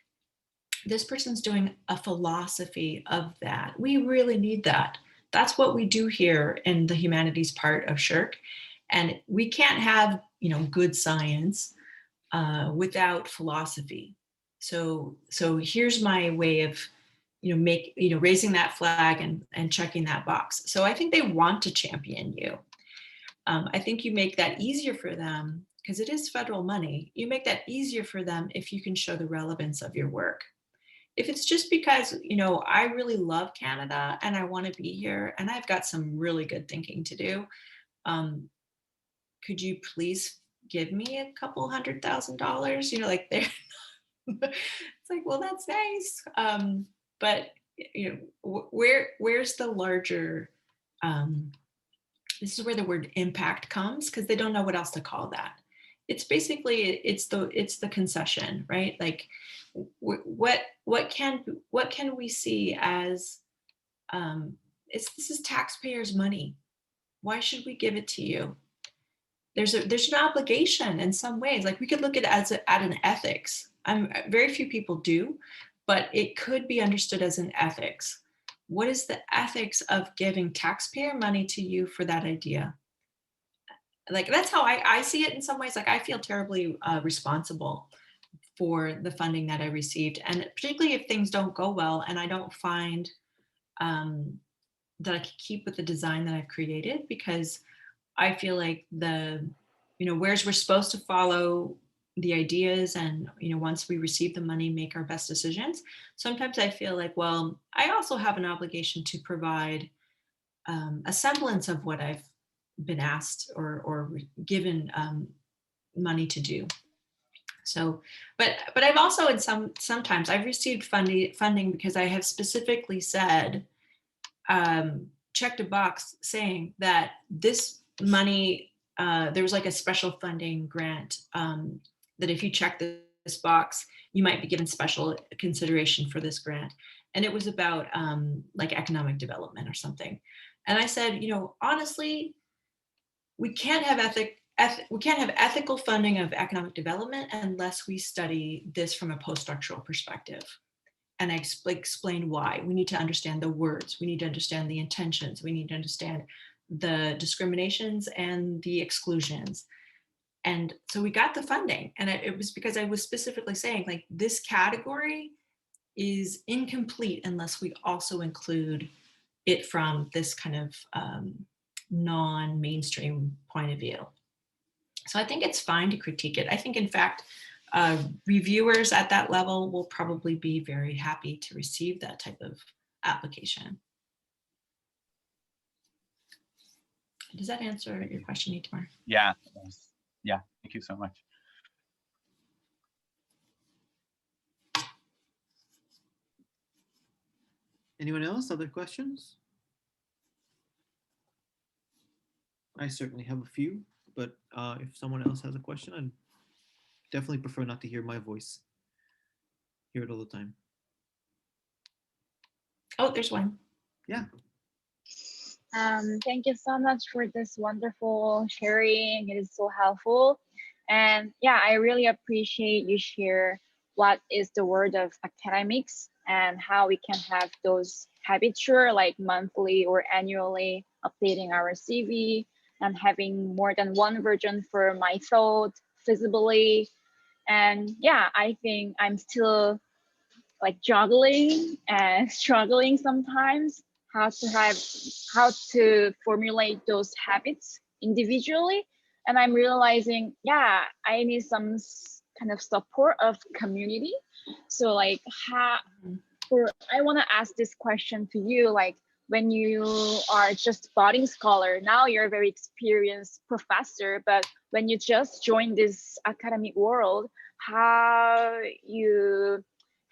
this person's doing a philosophy of that. We really need that. That's what we do here in the humanities part of SSHRC. And we can't have, good science without philosophy. So here's my way of raising that flag and checking that box. So I think they want to champion you. I think you make that easier for them, because it is federal money. You make that easier for them if you can show the relevance of your work. If it's just because, I really love Canada and I want to be here and I've got some really good thinking to do, could you please give me a couple $100,000? Like there, it's like, well, that's nice. But where's the larger, this is where the word impact comes, because they don't know what else to call that. It's basically, it's the concession, right? Like what can we see as this is taxpayers' money. Why should we give it to you? There's an obligation in some ways. Like we could look at it as at an ethics. Very few people do, but it could be understood as an ethics. What is the ethics of giving taxpayer money to you for that idea? Like that's how I see it in some ways. Like I feel terribly responsible for the funding that I received, and particularly if things don't go well and I don't find that I can keep with the design that I've created, because I feel like whereas we're supposed to follow the ideas and, once we receive the money, make our best decisions. Sometimes I feel like, well, I also have an obligation to provide a semblance of what I've been asked or given money to do. So, but I've also sometimes I've received funding because I have specifically said, checked a box saying that this money, there was like a special funding grant that if you check this box, you might be given special consideration for this grant. And it was about like economic development or something. And I said, honestly, we can't have ethical funding of economic development unless we study this from a post-structural perspective. And I explained why. We need to understand the words. We need to understand the intentions. We need to understand the discriminations and the exclusions. And so we got the funding. And it was because I was specifically saying, like, this category is incomplete unless we also include it from this kind of non-mainstream point of view. So I think it's fine to critique it. I think, in fact, reviewers at that level will probably be very happy to receive that type of application. Does that answer your question, Itamar? Yeah. Yeah. Thank you so much. Anyone else? Other questions? I certainly have a few, but if someone else has a question, I'd definitely prefer not to hear my voice. Hear it all the time. Oh, there's one. Yeah. Thank you so much for this wonderful sharing. It is so helpful. And yeah, I really appreciate you share what is the word of academics and how we can have those habitual, like monthly or annually updating our CV and having more than one version for my thought visibly. And yeah, I think I'm still like juggling and struggling sometimes how to formulate those habits individually. And I'm realizing, yeah, I need some kind of support of community. So like I want to ask this question to you, like when you are just budding scholar, now you're a very experienced professor, but when you just join this academic world, how you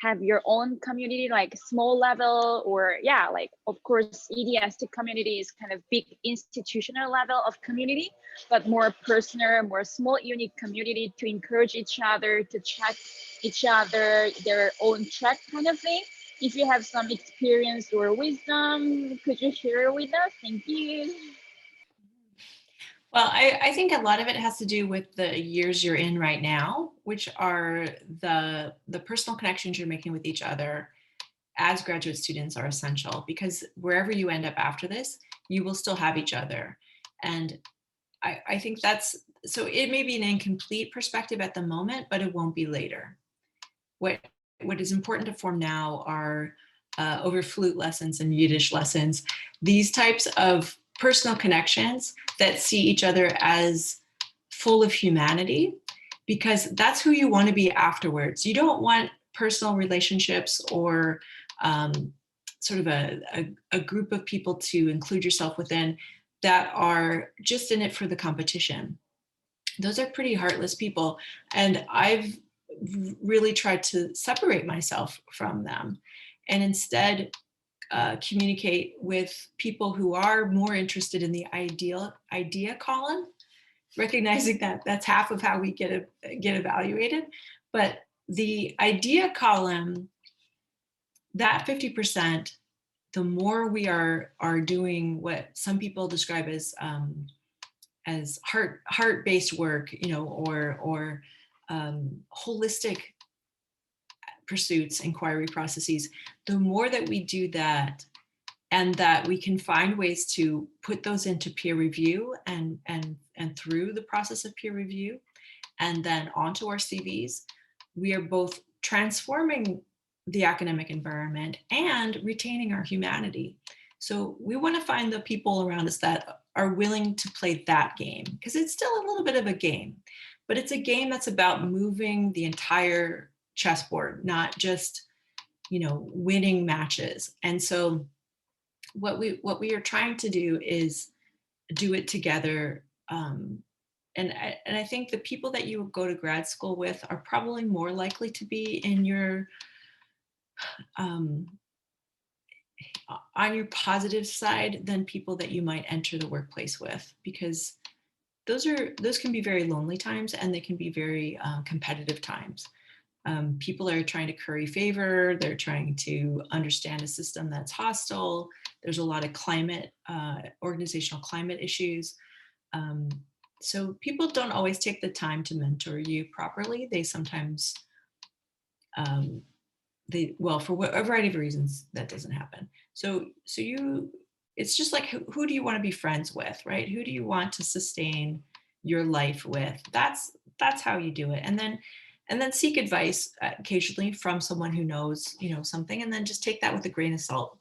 have your own community, like small level, or yeah, like of course EDST community is kind of big institutional level of community, but more personal, more small unique community to encourage each other, to check each other, their own track kind of thing. If you have some experience or wisdom, could you share with us? Thank you. Well, I think a lot of it has to do with the years you're in right now, which are the personal connections you're making with each other as graduate students are essential, because wherever you end up after this, you will still have each other. And I think so it may be an incomplete perspective at the moment, but it won't be later. What is important to form now are over flute lessons and Yiddish lessons, these types of personal connections that see each other as full of humanity, because that's who you want to be afterwards. You don't want personal relationships or sort of a group of people to include yourself within that are just in it for the competition. Those are pretty heartless people. And I've really tried to separate myself from them and instead communicate with people who are more interested in the idea column, recognizing that that's half of how we get evaluated. But the idea column, that 50%, the more we are doing what some people describe as heart-based work, you know, or holistic pursuits, inquiry processes, the more that we do that, and that we can find ways to put those into peer review and through the process of peer review, and then onto our CVs, we are both transforming the academic environment and retaining our humanity. So we want to find the people around us that are willing to play that game, because it's still a little bit of a game, but it's a game that's about moving the entire chessboard, not just, you know, winning matches. And so what we are trying to do is do it together. And I think the people that you go to grad school with are probably more likely to be in your on your positive side than people that you might enter the workplace with, because those can be very lonely times, and they can be very competitive times. People are trying to curry favor. They're trying to understand a system that's hostile. There's a lot of organizational climate issues. So people don't always take the time to mentor you properly. They sometimes, for a variety of reasons, that doesn't happen. So it's just like, who do you want to be friends with, right? Who do you want to sustain your life with? That's how you do it. And then seek advice occasionally from someone who knows, you know, something, and then just take that with a grain of salt.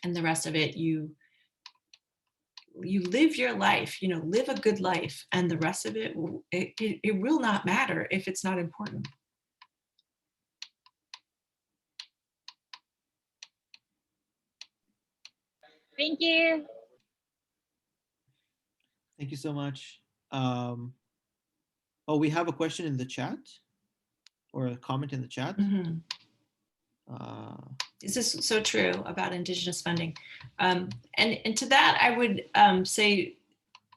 And the rest of it, you live your life, you know, live a good life, and the rest of it, it will not matter if it's not important. Thank you. Thank you so much. Oh, we have a question in the chat, or a comment in the chat. Mm-hmm. This is so true about Indigenous funding. And to that, I would say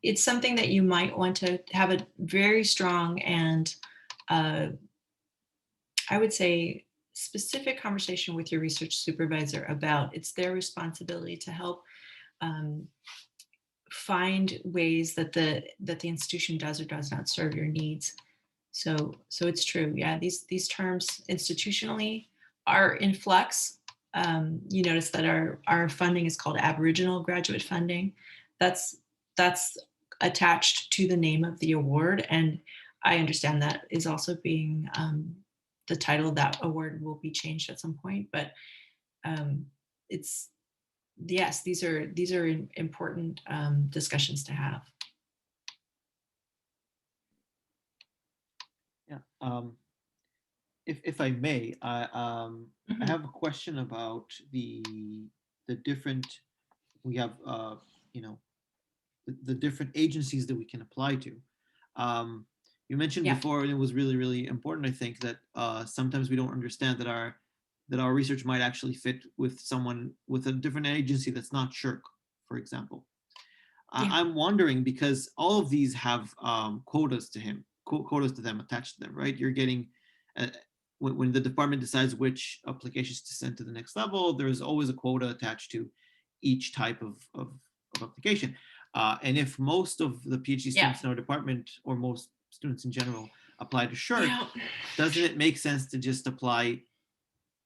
it's something that you might want to have a very strong and I would say specific conversation with your research supervisor about. It's their responsibility to help find ways that the institution does or does not serve your needs. So it's true. Yeah, these terms institutionally are in flux. You notice that our funding is called Aboriginal graduate funding. That's attached to the name of the award, and I understand that is also being the title of that award will be changed at some point. But it's, yes, these are important discussions to have. Yeah. If I may, I have a question about the different, we have you know, the different agencies that we can apply to. You mentioned before, and it was really, really important, I think, that sometimes we don't understand that our research might actually fit with someone with a different agency that's not SSHRC, for example. I'm wondering, because all of these have quotas to them attached to them, right? You're getting, when the department decides which applications to send to the next level, there's always a quota attached to each type of application. And if most of the PhD students in our department, or most students in general, apply to SSHRC, doesn't it make sense to just apply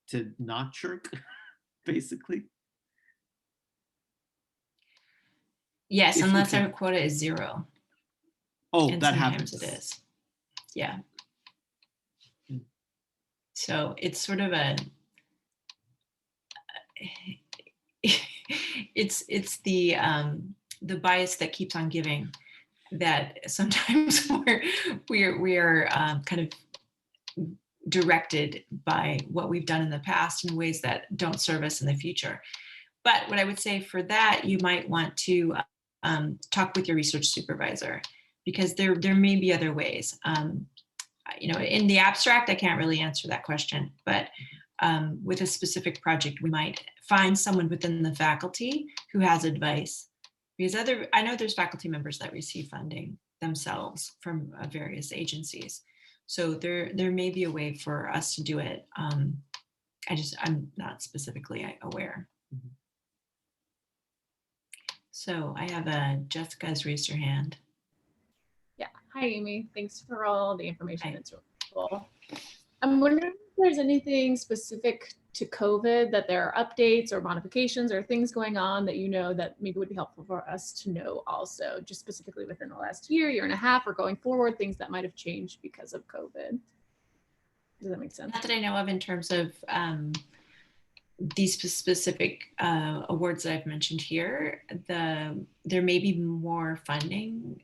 to not SSHRC, basically? Yes, unless our quota is 0. Oh, and that sometimes happens. It is. Yeah. So it's sort of it's the bias that keeps on giving, that sometimes we are kind of directed by what we've done in the past in ways that don't serve us in the future. But what I would say for that, you might want to talk with your research supervisor, because there may be other ways. You know, in the abstract, I can't really answer that question, but with a specific project, we might find someone within the faculty who has advice, because I know there's faculty members that receive funding themselves from various agencies. So there may be a way for us to do it. I'm not specifically aware. So I have Jessica's raised her hand. Yeah. Hi, Amy. Thanks for all the information. Hi. It's really helpful. I'm wondering if there's anything specific to COVID, that there are updates or modifications or things going on that you know that maybe would be helpful for us to know also, just specifically within the last year and a half, or going forward, things that might have changed because of COVID. Does that make sense? Not that I know of in terms of these specific awards that I've mentioned here. There may be more funding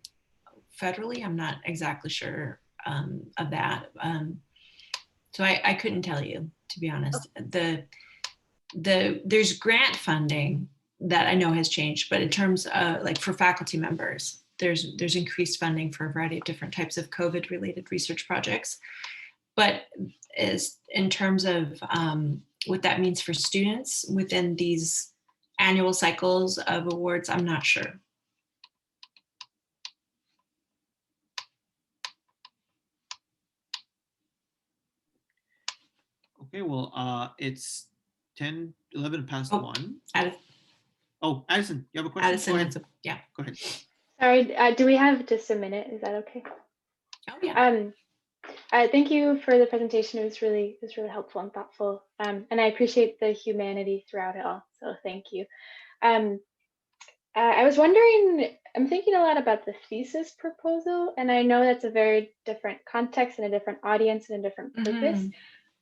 federally. I'm not exactly sure of that. So I couldn't tell you, to be honest. There's grant funding that I know has changed, but in terms of like for faculty members, there's increased funding for a variety of different types of COVID related research projects. But as in terms of what that means for students within these annual cycles of awards, I'm not sure. Okay, well, it's 11 past Oh, 1. Addison, Oh, Addison, you have a question? Go ahead. yeah. Go ahead. Sorry, do we have just a minute? Is that okay? Oh yeah. Thank you for the presentation. It was really helpful and thoughtful. And I appreciate the humanity throughout it all. So thank you. I was wondering, I'm thinking a lot about the thesis proposal, and I know that's a very different context and a different audience and a different purpose.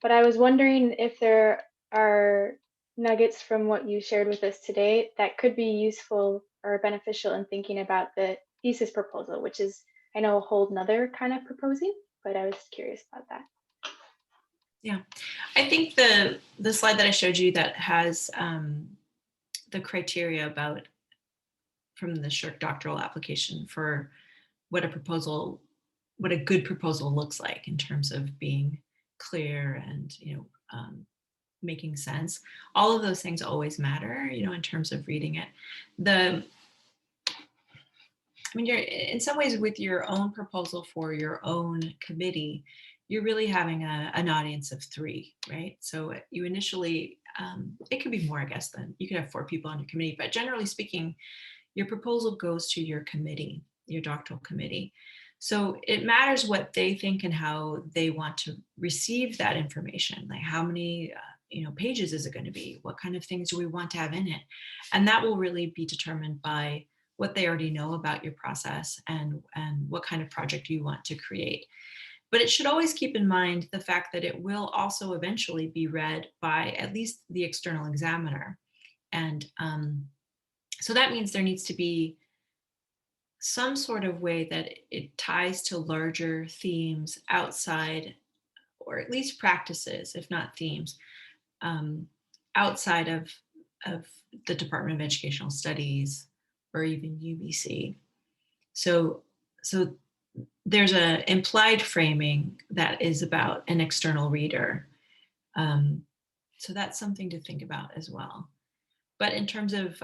But I was wondering if there are nuggets from what you shared with us today that could be useful or beneficial in thinking about the thesis proposal, which is, I know, a whole nother kind of proposing, but I was curious about that. Yeah, I think the slide that I showed you that has the criteria about from the SSHRC doctoral application for what a good proposal looks like in terms of being clear and making sense. All of those things always matter, in terms of reading it. You're in some ways with your own proposal for your own committee, you're really having an audience of 3, right? So you initially, it could be more, I guess, than you could have 4 people on your committee, but generally speaking, your proposal goes to your committee, your doctoral committee. So it matters what they think and how they want to receive that information. Like how many pages is it going to be? What kind of things do we want to have in it? And that will really be determined by what they already know about your process and what kind of project you want to create. But it should always keep in mind the fact that it will also eventually be read by at least the external examiner. And so that means there needs to be some sort of way that it ties to larger themes outside, or at least practices, if not themes, outside of the Department of Educational Studies or even UBC. So there's an implied framing that is about an external reader. So that's something to think about as well. But in terms of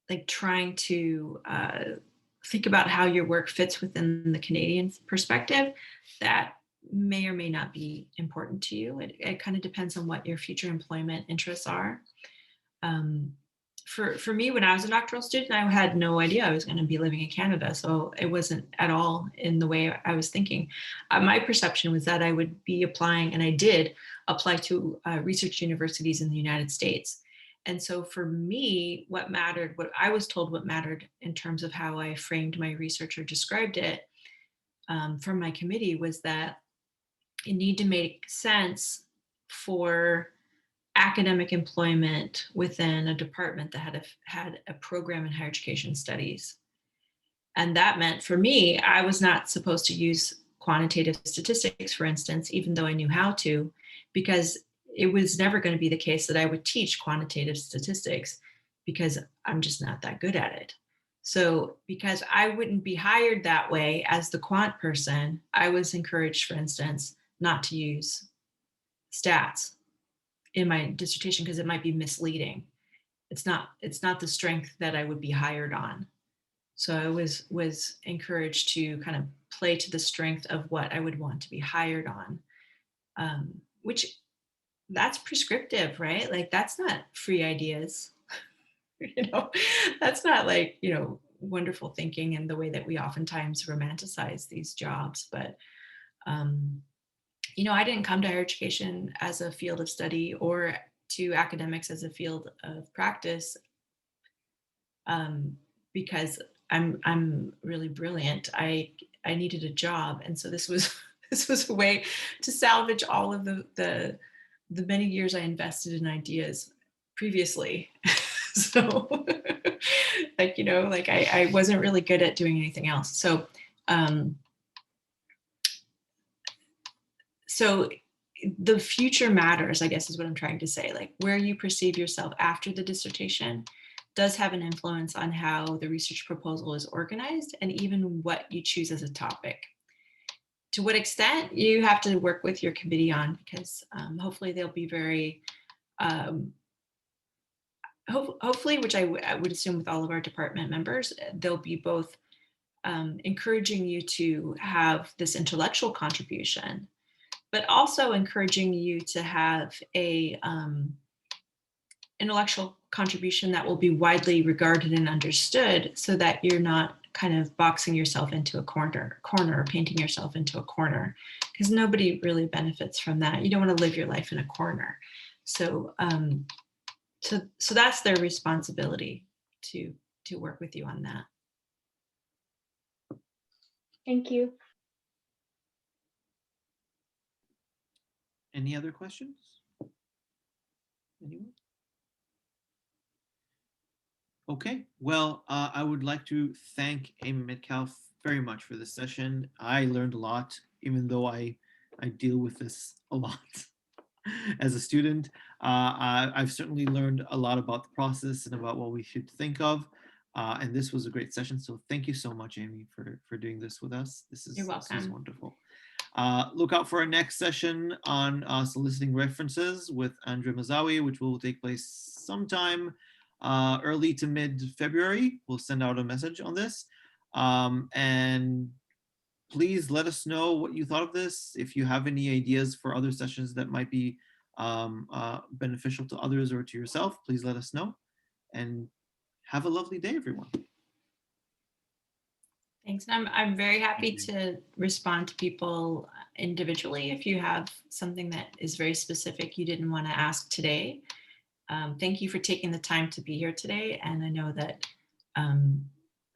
like trying to think about how your work fits within the Canadian perspective, that may or may not be important to you. It kind of depends on what your future employment interests are. For me, when I was a doctoral student, I had no idea I was going to be living in Canada. So it wasn't at all in the way I was thinking. My perception was that I would be applying, and I did apply to research universities in the United States. And so for me, what mattered, what I was told what mattered in terms of how I framed my research or described it from my committee was that it needed to make sense for academic employment within a department that had a program in higher education studies. And that meant for me, I was not supposed to use quantitative statistics, for instance, even though I knew how to, because it was never going to be the case that I would teach quantitative statistics because I'm just not that good at it. So because I wouldn't be hired that way as the quant person, I was encouraged, for instance, not to use stats in my dissertation because it might be misleading. It's not the strength that I would be hired on. So I was encouraged to kind of play to the strength of what I would want to be hired on, which that's prescriptive, right? Like that's not free ideas. That's not like, wonderful thinking in the way that we oftentimes romanticize these jobs. But, I didn't come to higher education as a field of study or to academics as a field of practice because I'm really brilliant. I needed a job, and so this was this was a way to salvage all of the many years I invested in ideas previously. So I wasn't really good at doing anything else. So the future matters, I guess, is what I'm trying to say. Like where you perceive yourself after the dissertation does have an influence on how the research proposal is organized and even what you choose as a topic. To what extent you have to work with your committee on, because hopefully they'll be very, hopefully, which I would assume with all of our department members, they'll be both encouraging you to have this intellectual contribution, but also encouraging you to have a intellectual contribution that will be widely regarded and understood so that you're not kind of boxing yourself into a corner or painting yourself into a corner, because nobody really benefits from that. You don't want to live your life in a corner. So so that's their responsibility to work with you on that. Thank you. Any other questions? Anyone? Okay, well, I would like to thank Amy Metcalfe very much for this session. I learned a lot, even though I deal with this a lot as a student. I've certainly learned a lot about the process and about what we should think of. And this was a great session. So thank you so much, Amy, for doing this with us. You're welcome. This is wonderful. Look out for our next session on soliciting references with Andrea Mazawi, which will take place sometime early to mid-February. We'll send out a message on this. And please let us know what you thought of this. If you have any ideas for other sessions that might be beneficial to others or to yourself, please let us know. And have a lovely day, everyone. Thanks. And I'm very happy to respond to people individually if you have something that is very specific you didn't want to ask today. Thank you for taking the time to be here today. And I know that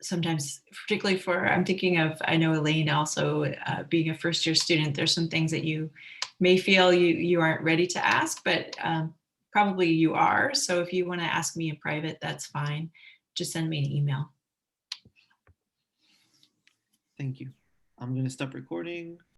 sometimes, particularly I'm thinking of, I know Elaine also being a first year student, there's some things that you may feel you aren't ready to ask, but probably you are. So if you want to ask me in private, that's fine. Just send me an email. Thank you. I'm going to stop recording.